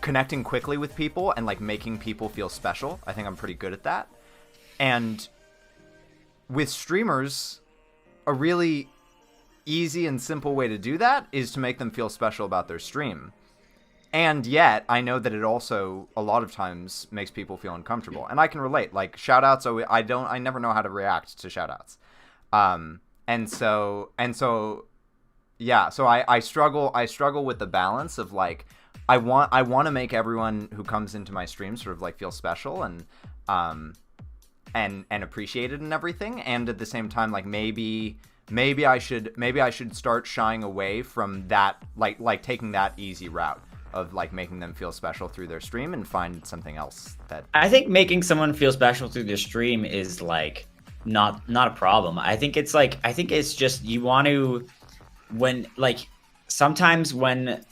connecting quickly with people and like making people feel special. I think I'm pretty good at that. And with streamers, a really easy and simple way to do that is to make them feel special about their stream. And yet, I know that it also, a lot of times, makes people feel uncomfortable. And I can relate. Like, shout-outs, I never know how to react to shout-outs. So I struggle with the balance of, like, I want to make everyone who comes into my stream sort of, like, feel special and appreciated and everything. And at the same time, like, maybe I should start shying away from that, like taking that easy route of like making them feel special through their stream and find something else that I think making someone feel special through their stream is like not a problem. I think it's just you want to, when like sometimes when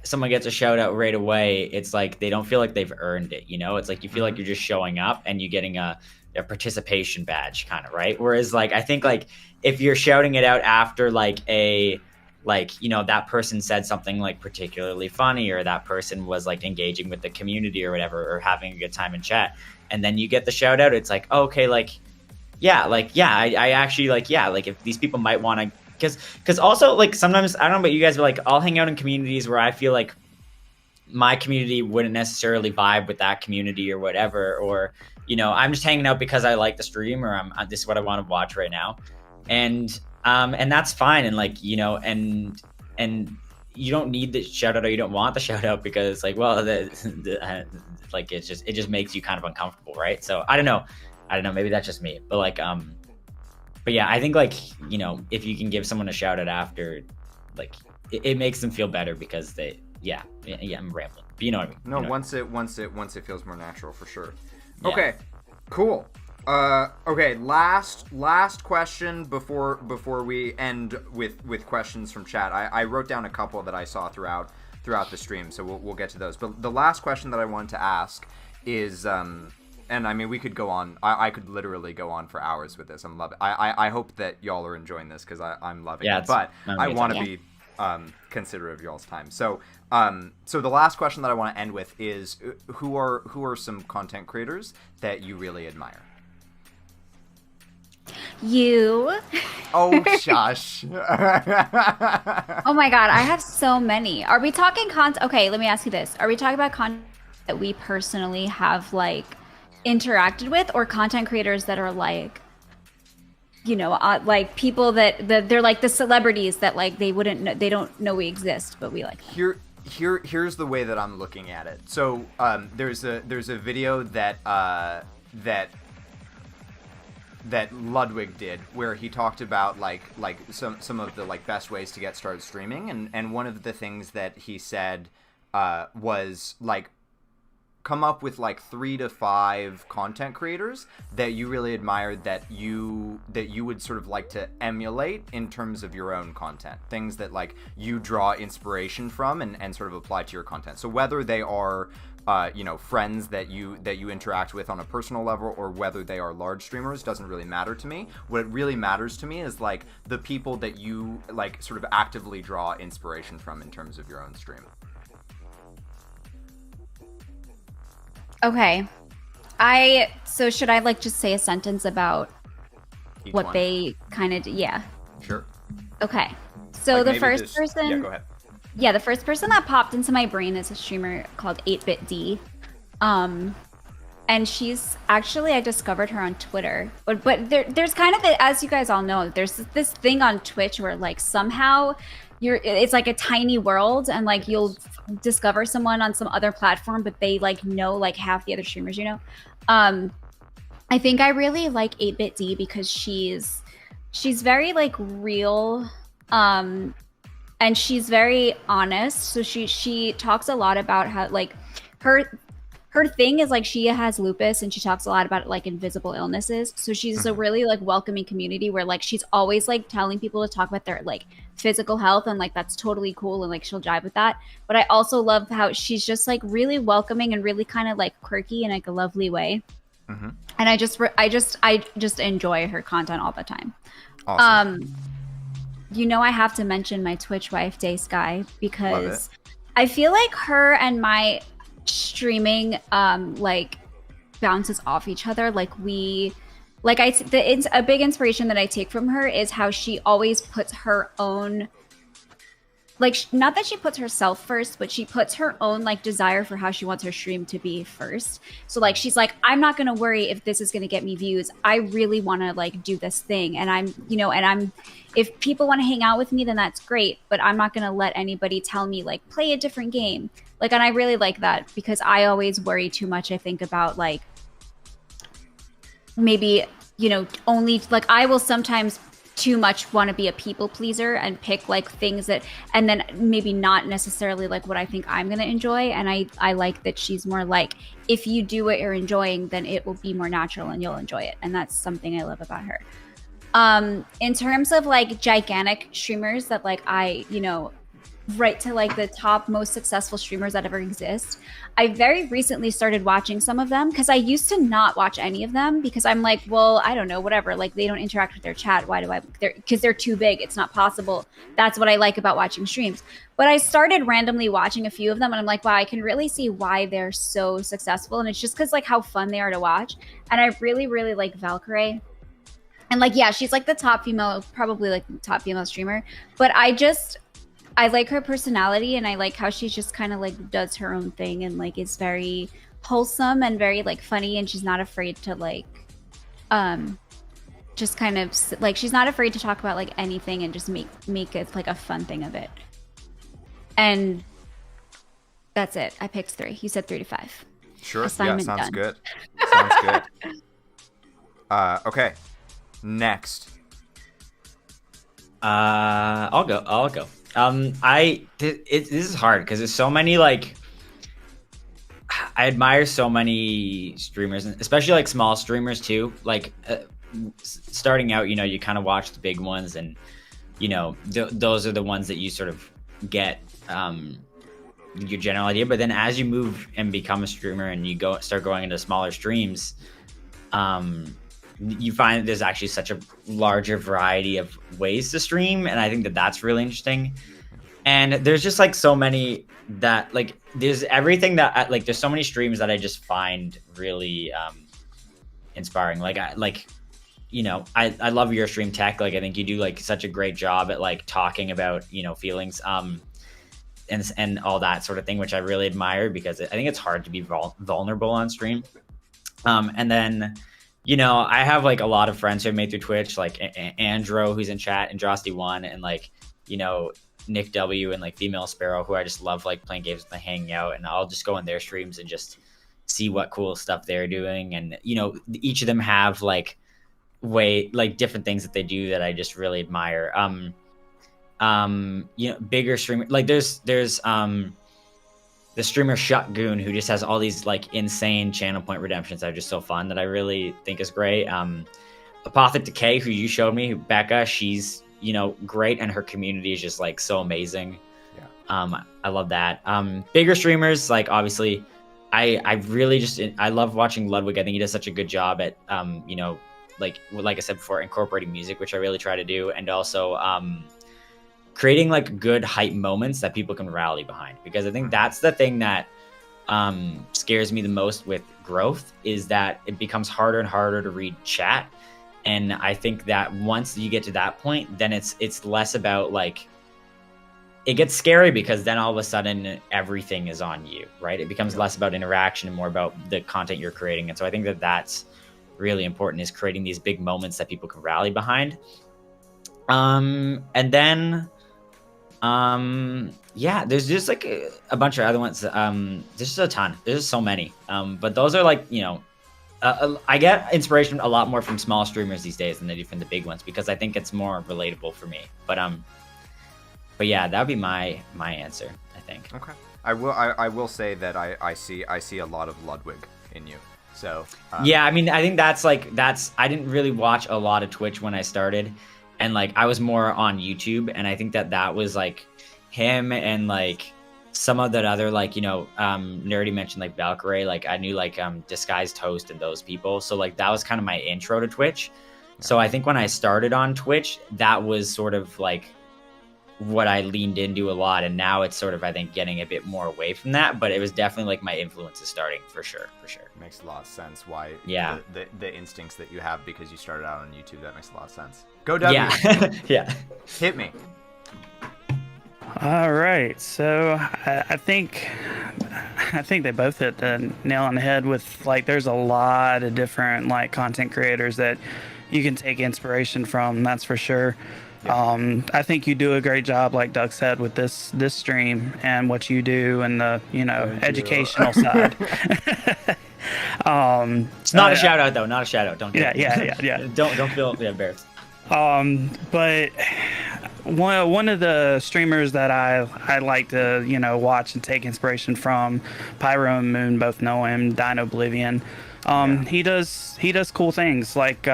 someone gets a shout out right away, it's like they don't feel like they've earned it, you know? It's like you feel like you're just showing up and you're getting a participation badge kind of, right? Whereas like I think like if you're shouting it out after like you know, that person said something like particularly funny, or that person was like engaging with the community or whatever, or having a good time in chat, and then you get the shout out, it's like, oh, okay, I actually like, yeah, like if these people might want to, because also like sometimes, I don't know about you guys, but like I'll hang out in communities where I feel like my community wouldn't necessarily vibe with that community or whatever, or I'm just hanging out because I like the stream, or this is what I want to watch right now, and that's fine. And like and you don't need the shout out, or you don't want the shout out, because like, well, like it just makes you kind of uncomfortable, right? So I don't know, maybe that's just me, but like but yeah, I think like if you can give someone a shout out after, like it makes them feel better, because they I'm rambling, but you know what I mean. No, once it feels more natural, for sure. Yeah. Okay, cool. Okay, last question before we end with questions from chat. I wrote down a couple that I saw throughout the stream, so we'll get to those. But the last question that I wanted to ask is, and I mean, we could go on. I could literally go on for hours with this. I'm loving. I hope that y'all are enjoying this, because I'm loving it. But I want to be considerate of y'all's time. So the last question that I want to end with is, who are some content creators that you really admire? You. Oh, shush. Oh my god, I have so many. Are we talking Okay, let me ask you this. Are we talking about content that we personally have like interacted with, or content creators that are like, like people that they're like the celebrities that like they don't know we exist, but we like them? Here's the way that I'm looking at it. So there's a video that Ludwig did, where he talked about like some of the like best ways to get started streaming, and one of the things that he said was like, come up with like 3 to 5 content creators that you really admire, that you would sort of like to emulate in terms of your own content, things that like you draw inspiration from and sort of apply to your content. So whether they are friends that you interact with on a personal level, or whether they are large streamers, doesn't really matter to me. What really matters to me is like the people that you like sort of actively draw inspiration from in terms of your own stream. Okay. So should I like just say a sentence about Each what one. They kind of yeah. Sure. Okay. So Like the first person. Yeah, go ahead. Yeah, the first person that popped into my brain is a streamer called 8BitD. And she's actually, I discovered her on Twitter. But there's kind of, as you guys all know, there's this thing on Twitch where like somehow it's like a tiny world, and like you'll discover someone on some other platform, but they like know like half the other streamers, I think I really like 8BitD because she's very like real, and she's very honest. So she talks a lot about how like her thing is like she has lupus, and she talks a lot about like invisible illnesses. So she's a really like welcoming community where like she's always like telling people to talk about their like physical health, and like that's totally cool, and like she'll jive with that. But I also love how she's just like really welcoming and really kind of like quirky in like a lovely way. Mm-hmm. And I just enjoy her content all the time. Awesome. I have to mention my Twitch wife, Day Sky, because I feel like her and my streaming like bounces off each other. Like a big inspiration that I take from her is how she always puts her own, like, not that she puts herself first, but she puts her own like desire for how she wants her stream to be first. So like she's like, I'm not gonna worry if this is gonna get me views. I really want to like do this thing, and I'm if people want to hang out with me, then that's great, but I'm not gonna let anybody tell me like play a different game. Like, and I really like that, because I always worry too much, I think, about like maybe only like I will sometimes too much want to be a people pleaser and pick like things that, and then maybe not necessarily like what I think I'm going to enjoy. And I like that she's more like, if you do what you're enjoying, then it will be more natural and you'll enjoy it. And that's something I love about her. In terms of like gigantic streamers that like I, right to like the top most successful streamers that ever exist, I very recently started watching some of them, because I used to not watch any of them, because I'm like, well, I don't know, whatever, like they don't interact with their chat, why do I, because they're too big, it's not possible. That's what I like about watching streams. But I started randomly watching a few of them, and I'm like, wow, I can really see why they're so successful, and it's just because like how fun they are to watch. And I really, really like Valkyrae. And like, yeah, she's like the top female, probably like the top female streamer, but I I like her personality, and I like how she's just kind of like does her own thing and like is very wholesome and very like funny, and she's not afraid to like just kind of like she's not afraid to talk about like anything and just make it like a fun thing of it. And that's it. I picked 3. You said 3 to 5. Sure. Assignment yeah, sounds done. good. Sounds good. Okay. Next. I'll go. This is hard because there's so many like. I admire so many streamers, especially like small streamers too. Like starting out, you kind of watch the big ones, and those are the ones that you sort of get your general idea. But then as you move and become a streamer and you start going into smaller streams, you find that there's actually such a larger variety of ways to stream, and I think that that's really interesting. And there's just like so many that like there's everything that like there's so many streams that I just find really inspiring. Like I love your stream Tech. Like I think you do like such a great job at like talking about feelings and all that sort of thing, which I really admire because I think it's hard to be vulnerable on stream. And then I have like a lot of friends who have made through Twitch, like Andro, who's in chat, and Drosty1, and like Nick W and like Female Sparrow, who I just love like playing games with and hanging out, and I'll just go on their streams and just see what cool stuff they're doing. And each of them have like different things that they do that I just really admire. Bigger streamer, like there's the streamer Shotgoon, who just has all these like insane channel point redemptions that are just so fun that I really think is great. Apothic Decay, who you showed me, Becca, she's great, and her community is just like so amazing. I love that. Bigger streamers, like obviously I really just I love watching Ludwig. I think he does such a good job at like I said before, incorporating music, which I really try to do, and also creating like good hype moments that people can rally behind, because I think that's the thing that scares me the most with growth, is that it becomes harder and harder to read chat. And I think that once you get to that point, then it's less about like, it gets scary because then all of a sudden everything is on you, right? It becomes less about interaction and more about the content you're creating. And so I think that that's really important, is creating these big moments that people can rally behind. And then, there's just like a bunch of other ones. There's just a ton. There's just so many. But those are like, I get inspiration a lot more from small streamers these days than I do from the big ones, because I think it's more relatable for me. But yeah, that would be my answer, I think. Okay. I will say that I see a lot of Ludwig in you. So yeah, I mean, I think that's I didn't really watch a lot of Twitch when I started, and like I was more on YouTube, and I think that was like him and like some of that other like Nerdy mentioned like Valkyrie, like I knew like Disguised Toast and those people, so like that was kind of my intro to Twitch. So I think when I started on Twitch, that was sort of like what I leaned into a lot, and now it's sort of, I think, getting a bit more away from that, but it was definitely like my influences starting for sure. Makes a lot of sense why the instincts that you have because you started out on YouTube. That makes a lot of sense. Go W. Yeah. Yeah. Hit me. All right, so I think they both hit the nail on the head with like there's a lot of different like content creators that you can take inspiration from. That's for sure. Yeah. I think you do a great job, like Doug said, with this stream and what you do and the educational side. It's not a shout out though. Not a shout out. Don't. Yeah. Don't feel embarrassed. But one of the streamers that I like to watch and take inspiration from, Pyro and Moon, both know him, Dino Oblivion. He does cool things, like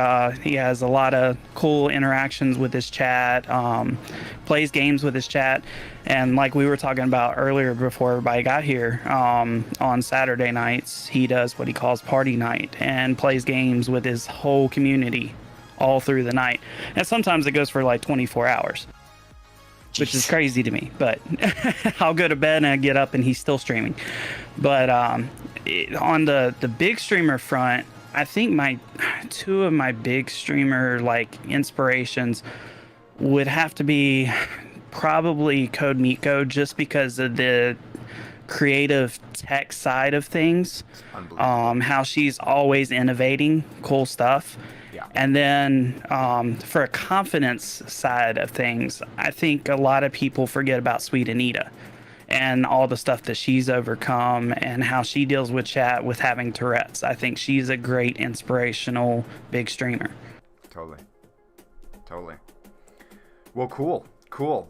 he has a lot of cool interactions with his chat, plays games with his chat, and like we were talking about earlier before everybody got here, on Saturday nights he does what he calls party night and plays games with his whole community all through the night, and sometimes it goes for like 24 hours. Jeez. Which is crazy to me, but I'll go to bed and I get up and he's still streaming. But on the big streamer front, I think two of my big streamer like inspirations would have to be probably Code Miko, just because of the creative tech side of things. Unbelievable. How she's always innovating cool stuff. Yeah. And then for a confidence side of things, I think a lot of people forget about Sweet Anita and all the stuff that she's overcome and how she deals with chat with having Tourette's. I think she's a great inspirational big streamer. Totally. Well, cool.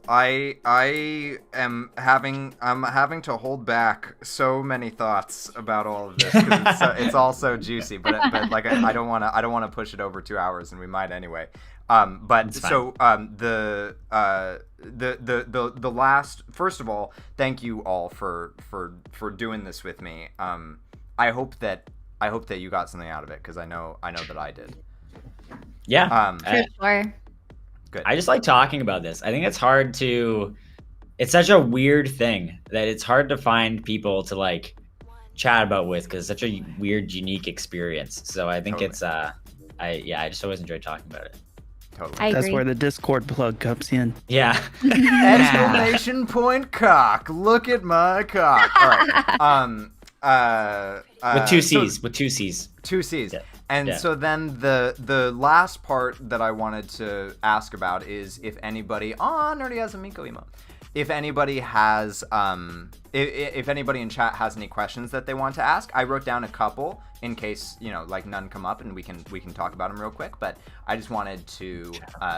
I'm having to hold back so many thoughts about all of this because it's all so juicy. But like I don't want to push it over 2 hours, and we might anyway. The last, first of all, thank you all for doing this with me. I hope that you got something out of it, because I know that I did. Yeah. For sure. Good. I just like talking about this. I think it's such a weird thing that it's hard to find people to like chat about with, because it's such a weird, unique experience. So I think Totally. I just always enjoy talking about it. Totally. I That's agree. where the Discord plug comes in. Yeah. Exclamation point cock. Look at my cock. All right. With two C's. With two C's. Two C's. Yeah. And Yeah. so then the last part that I wanted to ask about is if anybody Nerdy has a Miko emo. If anybody has if anybody in chat has any questions that they want to ask, I wrote down a couple in case, like none come up, and we can talk about them real quick. But I just wanted to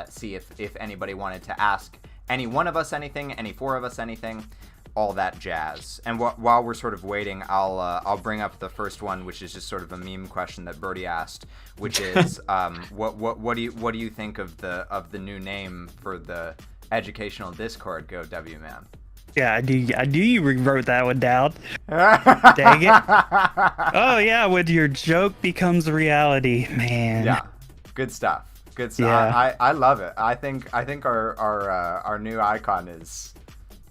see if anybody wanted to ask any one of us anything, any four of us anything, all that jazz. And while we're sort of waiting, I'll bring up the first one, which is just sort of a meme question that Birdie asked, which is what do you think of the new name for the educational Discord, GoWMan? Yeah, I do. You rewrote that one down. Dang it. Oh yeah, when your joke becomes reality, man. Yeah, good stuff. Yeah. I love it. I think our new icon is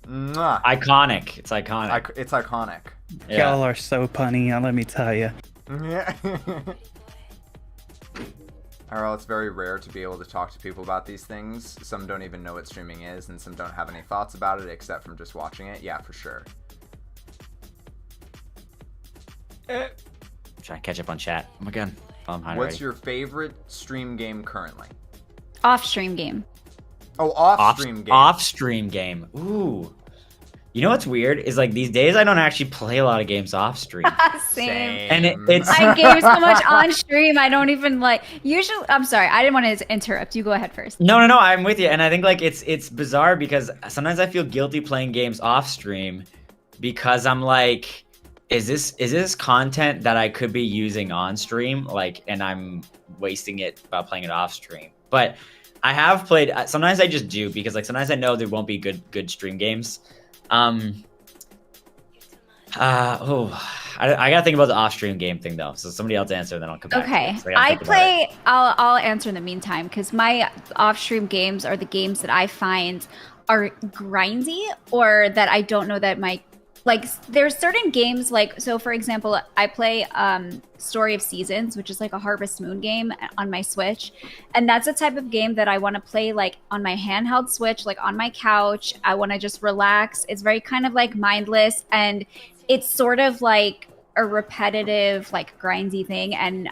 mwah. Iconic. It's iconic. It's iconic. Yeah. Y'all are so punny, let me tell you. Yeah. RL, it's very rare to be able to talk to people about these things. Some don't even know what streaming is, and some don't have any thoughts about it except from just watching it. Yeah, for sure. Trying to catch up on chat. Oh my god. I'm high What's already. your favorite stream game currently? Off-stream game. Oh, off-stream game. Off-stream game. Ooh. You know what's weird is like these days I don't actually play a lot of games off stream. Same. And it's I game so much on stream. I don't even like. Usually, I'm sorry. I didn't want to interrupt. You go ahead first. No, I'm with you. And I think like it's bizarre because sometimes I feel guilty playing games off stream because I'm like, is this content that I could be using on stream? Like, and I'm wasting it by playing it off stream. But I have played. Sometimes I just do because like sometimes I know there won't be good stream games. I gotta think about the off-stream game thing though. So somebody else answer, then I'll come back. Okay, So I gotta think about it. I'll answer in the meantime because my off-stream games are the games that I find are grindy or that I don't know that my like. There's certain games like so. For example, I play Story of Seasons, which is like a Harvest Moon game on my Switch, and that's a type of game that I want to play like on my handheld Switch, like on my couch. I want to just relax. It's very kind of like mindless, and it's sort of like a repetitive, like grindy thing, and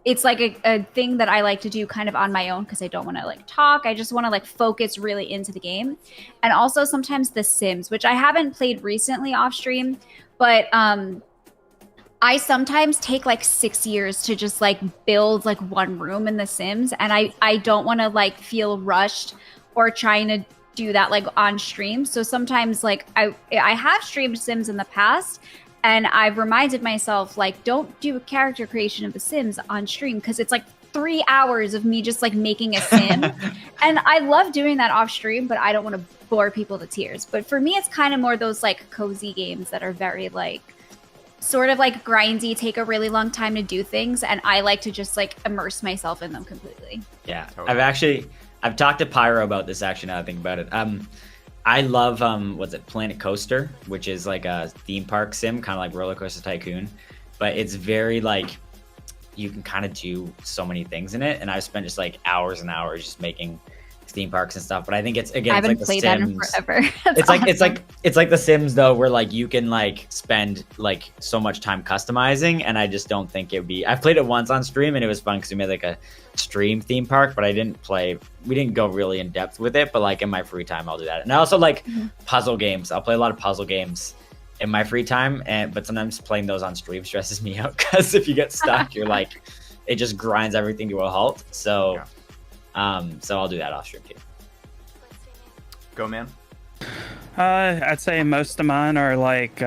it's like a thing that I like to do kind of on my own because I don't want to like talk. I just want to like focus really into the game. And also sometimes The Sims, which I haven't played recently off stream, but I sometimes take like 6 years to just like build like one room in The Sims, and I don't want to like feel rushed or trying to do that like on stream. So sometimes like I have streamed Sims in the past, and I've reminded myself like don't do a character creation of The Sims on stream because it's like 3 hours of me just like making a sim. And I love doing that off stream, but I don't want to bore people to tears. But for me, it's kind of more those like cozy games that are very like sort of like grindy, take a really long time to do things, and I like to just like immerse myself in them completely. Yeah, Totally. I've talked to Pyro about this actually. Now that I think about it, I love what's it, Planet Coaster, which is like a theme park sim, kind of like Roller Coaster Tycoon, but it's very like you can kind of do so many things in it, and I've spent just like hours and hours just making theme parks and stuff. But I think it's I again, it's haven't like played the that in Sims. forever. It's like it's like The Sims though, where like you can like spend like so much time customizing, and I just don't think it would be. I've played it once on stream and it was fun because we made like a stream theme park, but we didn't go really in depth with it. But like in my free time, I'll do that. And I also like puzzle games. I'll play a lot of puzzle games in my free time, but sometimes playing those on stream stresses me out because if you get stuck, you're like, it just grinds everything to a halt. So, so I'll do that off stream too. GoWMan. I'd say most of mine are like,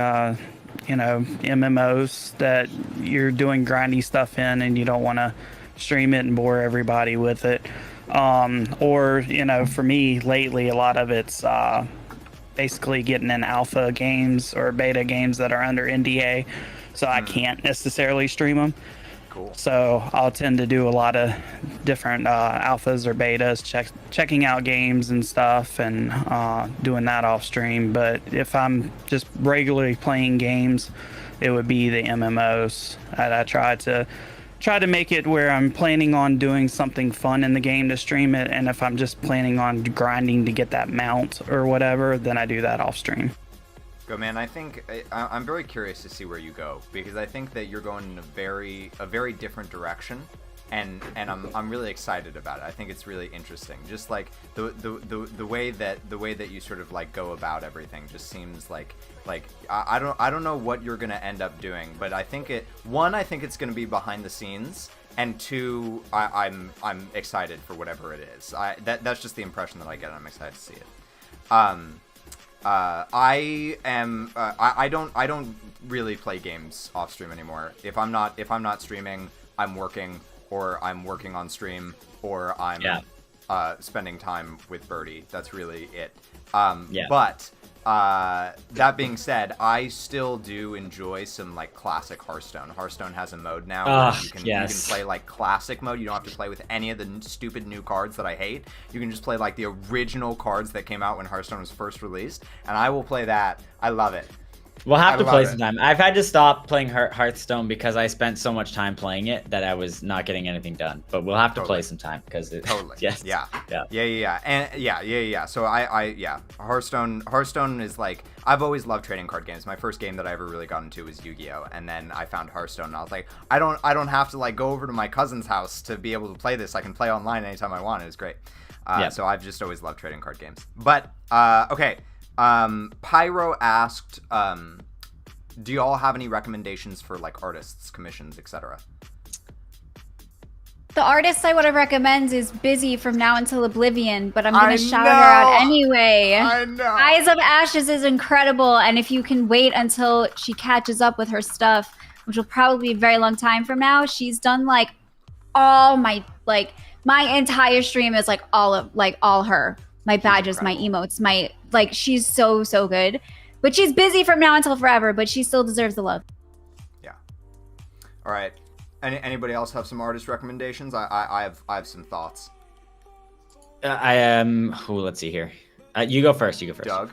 MMOs that you're doing grindy stuff in and you don't want to stream it and bore everybody with it. Or, for me lately, a lot of it's basically getting in alpha games or beta games that are under NDA, so I can't necessarily stream them. Cool. So I'll tend to do a lot of different alphas or betas, checking out games and stuff, and doing that off stream. But if I'm just regularly playing games, it would be the MMOs. I try to make it where I'm planning on doing something fun in the game to stream it, and if I'm just planning on grinding to get that mount or whatever, then I do that off stream. GoWMan, I think I'm very curious to see where you go, because I think that you're going in a very different direction, and I'm really excited about it. I think it's really interesting. Just like the way that you sort of like go about everything just seems like I don't know what you're gonna end up doing, but I think it's gonna be behind the scenes, and two, I'm excited for whatever it is. That's just the impression that I get, and I'm excited to see it. I don't really play games off stream anymore. If I'm not streaming, I'm working, or I'm working on stream, or I'm spending time with Birdie. That's really it. But that being said, I still do enjoy some like classic Hearthstone. Hearthstone has a mode now where you can play like classic mode. You don't have to play with any of the stupid new cards that I hate. You can just play like the original cards that came out when Hearthstone was first released, and I will play that. I love it. We'll have to play sometime. I've had to stop playing Hearthstone because I spent so much time playing it that I was not getting anything done. But we'll have to play sometime because totally. Yes. Yeah. And So Hearthstone is like, I've always loved trading card games. My first game that I ever really got into was Yu-Gi-Oh, and then I found Hearthstone, and I was like, I don't have to like go over to my cousin's house to be able to play this. I can play online anytime I want. It was great. So I've just always loved trading card games. But okay. Pyro asked, do you all have any recommendations for like artists, commissions, etc.? The artist I would have recommends is Busy from Now Until Oblivion, but I'm going to shout her out anyway. I know. Eyes of Ashes is incredible, and if you can wait until she catches up with her stuff, which will probably be a very long time from now, she's done like all my entire stream is like all her. My badges, my emotes, she's so good. But she's busy from now until forever, but she still deserves the love. Yeah. All right. Anybody else have some artist recommendations? I have some thoughts. I am. Let's see here. You go first. Doug.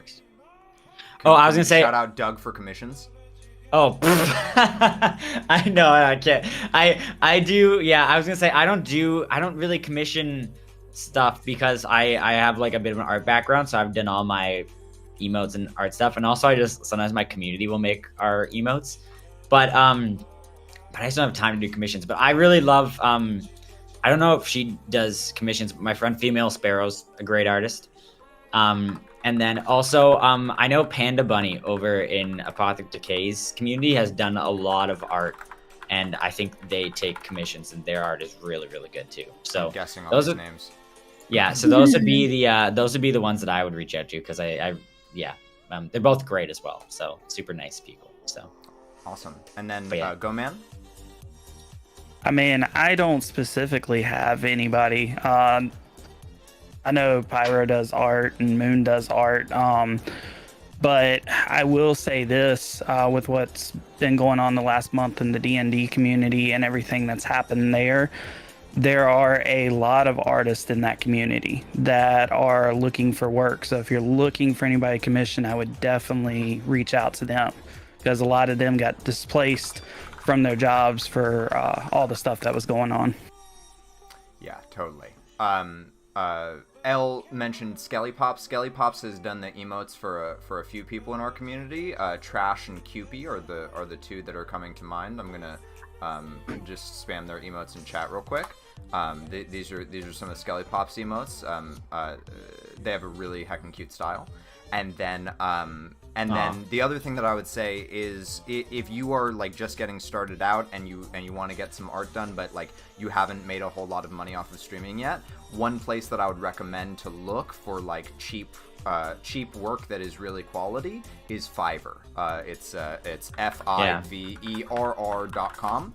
I was gonna say. Shout out Doug for commissions. Oh, I know. I can't. I do. Yeah, I was gonna say I don't really commission stuff because I have like a bit of an art background, so I've done all my emotes and art stuff, and also I just sometimes my community will make our emotes, but I just don't have time to do commissions. But I really love I don't know if she does commissions, but my friend Female Sparrow's a great artist, and then also I know Panda Bunny over in Apothec Decay's community has done a lot of art, and I think they take commissions, and their art is really good too. So I'm guessing all those those are names. Yeah, so those would be the ones that I would reach out to because they're both great as well. So super nice people. So awesome. And then GoWMan. I mean, I don't specifically have anybody. I know Pyro does art and Moon does art. But I will say this, with what's been going on the last month in the D&D community and everything that's happened there are a lot of artists in that community that are looking for work. So if you're looking for anybody commissioned, I would definitely reach out to them because a lot of them got displaced from their jobs for all the stuff that was going on. Yeah, totally. Elle mentioned Skelly Pops. Skelly Pops has done the emotes for a few people in our community. Trash and Cupie are the two that are coming to mind. I'm gonna just spam their emotes in chat real quick. These are some of Skelly Pops emotes. They have a really heckin' cute style. And then the other thing that I would say is if you are like just getting started out and you want to get some art done, but like you haven't made a whole lot of money off of streaming yet, one place that I would recommend to look for like cheap work that is really quality is Fiverr. It's fiverr.com.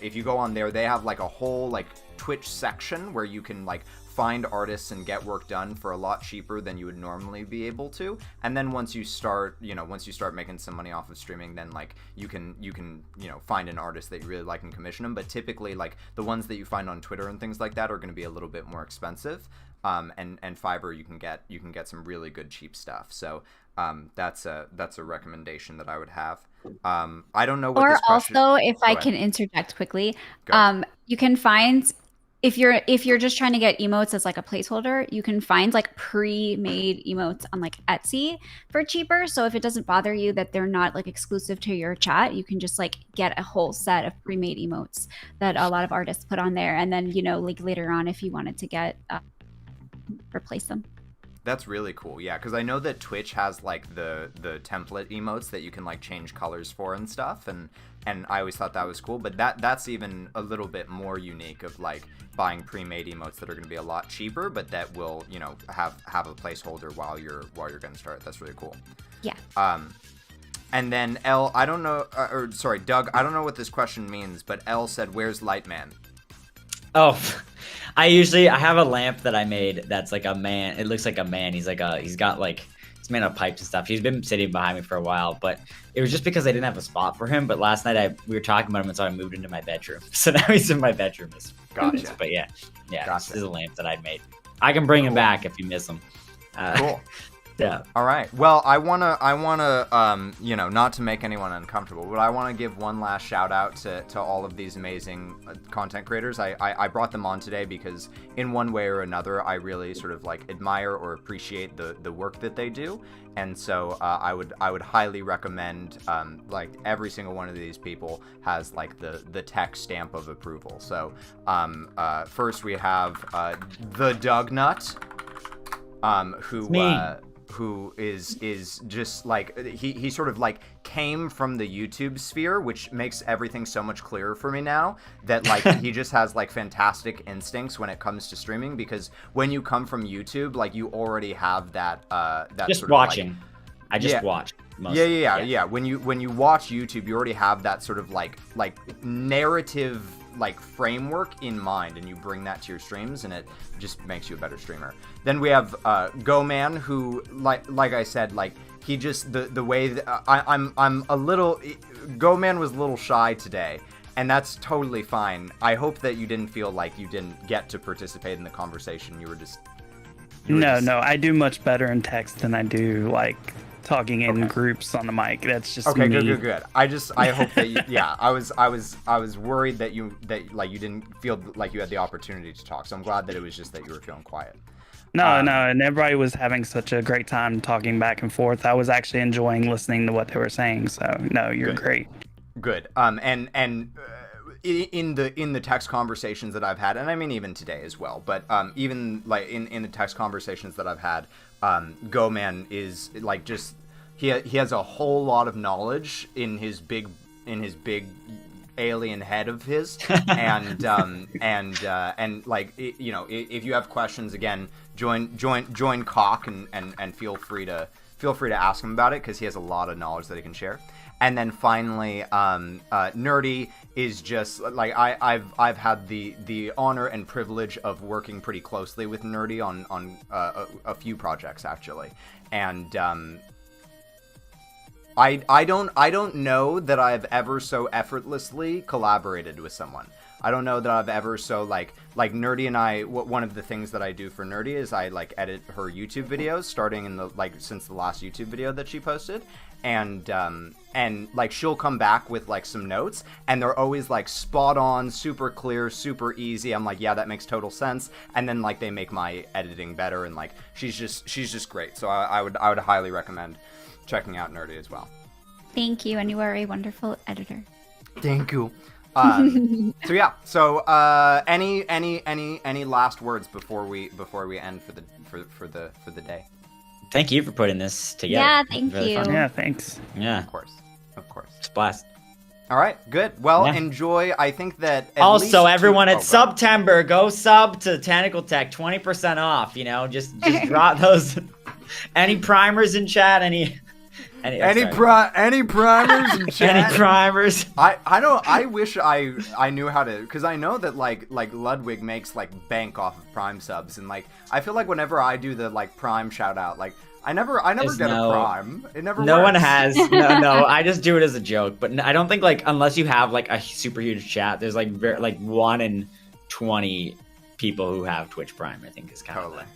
If you go on there, they have like a whole like Twitch section where you can like find artists and get work done for a lot cheaper than you would normally be able to. And then once you start making some money off of streaming, then like you can find an artist that you really like and commission them. But typically like the ones that you find on Twitter and things like that are going to be a little bit more expensive. And Fiverr you can get some really good cheap stuff. So that's a recommendation that I would have. I don't know what Or this question... also, if I Go can ahead. interject quickly, Go. you can find, if you're just trying to get emotes as like a placeholder, you can find like pre-made emotes on like Etsy for cheaper. So if it doesn't bother you that they're not like exclusive to your chat, you can just like get a whole set of pre-made emotes that a lot of artists put on there, and then like later on if you wanted to get replace them. That's really cool. Yeah, because I know that Twitch has like the template emotes that you can like change colors for and stuff, and I always thought that was cool. But that's even a little bit more unique of like buying pre-made emotes that are going to be a lot cheaper, but that will have a placeholder while you're getting started. That's really cool. Yeah. And then Elle, I don't know, or sorry, Doug, I don't know what this question means, but Elle said, "Where's Lightman?" Oh, I have a lamp that I made that's like a man. It looks like a man. He's got like, it's made of pipes and stuff. He's been sitting behind me for a while, but it was just because I didn't have a spot for him. But last night we were talking about him, and so I moved into my bedroom. So now he's in my bedroom. Gotcha. But yeah, Gotcha. This is a lamp that I made. I can bring him back if you miss him. Cool. Yeah. All right. Well, I wanna, not to make anyone uncomfortable, but I want to give one last shout out to all of these amazing content creators. I brought them on today because in one way or another, I really sort of like admire or appreciate the work that they do, and so I would highly recommend like every single one of these people has like the tech stamp of approval. So first we have TheDugNutt, who is just like he sort of like came from the YouTube sphere, which makes everything so much clearer for me now that like he just has like fantastic instincts when it comes to streaming, because when you come from YouTube, like you already have that just sort watching. Of like, I just watch. Mostly. Yeah. When you watch YouTube, you already have that sort of like narrative like framework in mind, and you bring that to your streams, and it just makes you a better streamer. Then we have GoWMan, who like I said, like he just the way that I'm a little, GoWMan was a little shy today, and that's totally fine. I hope that you didn't feel like you didn't get to participate in the conversation. You were just No, I do much better in text than I do like talking in groups on the mic. That's just okay. me. Good. I hope that you, yeah. I was worried that you didn't feel like you had the opportunity to talk. So I'm glad that it was just that you were feeling quiet. No, and everybody was having such a great time talking back and forth. I was actually enjoying listening to what they were saying. So no, you're great. Good. And in the text conversations that I've had, and I mean even today as well, but even like in the text conversations that I've had, GoWMan is like just he has a whole lot of knowledge in his big alien head of his, and like if you have questions, again, join Cock and feel free to ask him about it, because he has a lot of knowledge that he can share. And then finally, Nerdy is just like I've had the honor and privilege of working pretty closely with Nerdy on a few projects actually, and I don't know that I've ever so effortlessly collaborated with someone. I don't know that I've ever like Nerdy and I. One of the things that I do for Nerdy is I like edit her YouTube videos, starting in the since the last YouTube video that she posted, and like she'll come back with like some notes, and they're always like spot on, super clear, super easy. I'm like, yeah, that makes total sense, and then like they make my editing better, and like she's just great. So I would highly recommend checking out Nerdy as well. Thank you, and you are a wonderful editor. Thank you. So yeah. So any last words before we end for the day? Thank you for putting this together. Yeah, thank Really you. fun. Yeah, thanks. Yeah, Of course. it's a blast. All right, good. Well, Yeah. enjoy. I think that Also, everyone, it's it's September. Go sub to Tentacle Tech, 20% off. You know, just drop those. Any primers in chat? Any primers in chat? Any primers? I wish I knew how to, because I know that like Ludwig makes like bank off of Prime subs, and like I feel like whenever I do the like Prime shout out, like I never get a Prime. It never. No works. one has. No. I just do it as a joke. But I don't think like unless you have like a super huge chat, there's like 1 in 20 people who have Twitch Prime. I think is kind Totally. of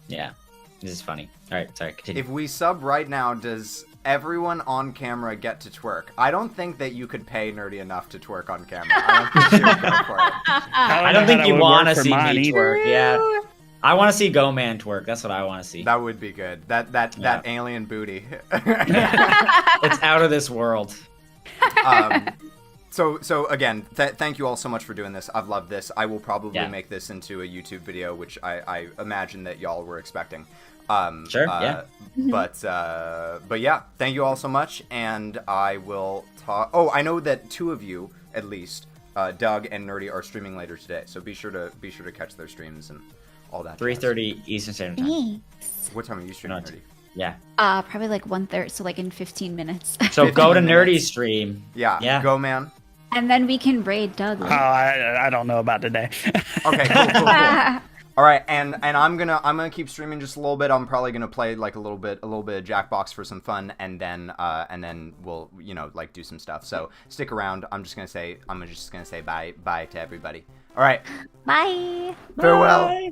yeah. This is funny. All right, sorry. Continue. If we sub right now, does everyone on camera get to twerk? I don't think that you could pay Nerdy enough to twerk on camera. I don't think she would go for it. I don't think you want to see me twerk. Yeah. I want to see GoWMan twerk. That's what I want to see. That would be good. That alien booty. It's out of this world. So again, thank you all so much for doing this. I've loved this. I will probably make this into a YouTube video, which I imagine that y'all were expecting. Sure. Yeah. But yeah, thank you all so much, and I will talk. Oh, I know that 2 of you at least, Doug and Nerdy, are streaming later today. So be sure to catch their streams and all that. 3:30 Eastern Standard Time. Thanks. What time are you streaming, Nerdy? Yeah. Probably like 1:30, so like in 15 minutes. So go to 15 Nerdy's minutes. stream. Yeah. Go, man. And then we can raid Doug. Oh, I don't know about today. Okay, cool. All right, and I'm gonna keep streaming just a little bit. I'm probably gonna play like a little bit of Jackbox for some fun, and then we'll like do some stuff. So stick around. I'm just gonna say bye to everybody. All right. Bye. Farewell. Bye.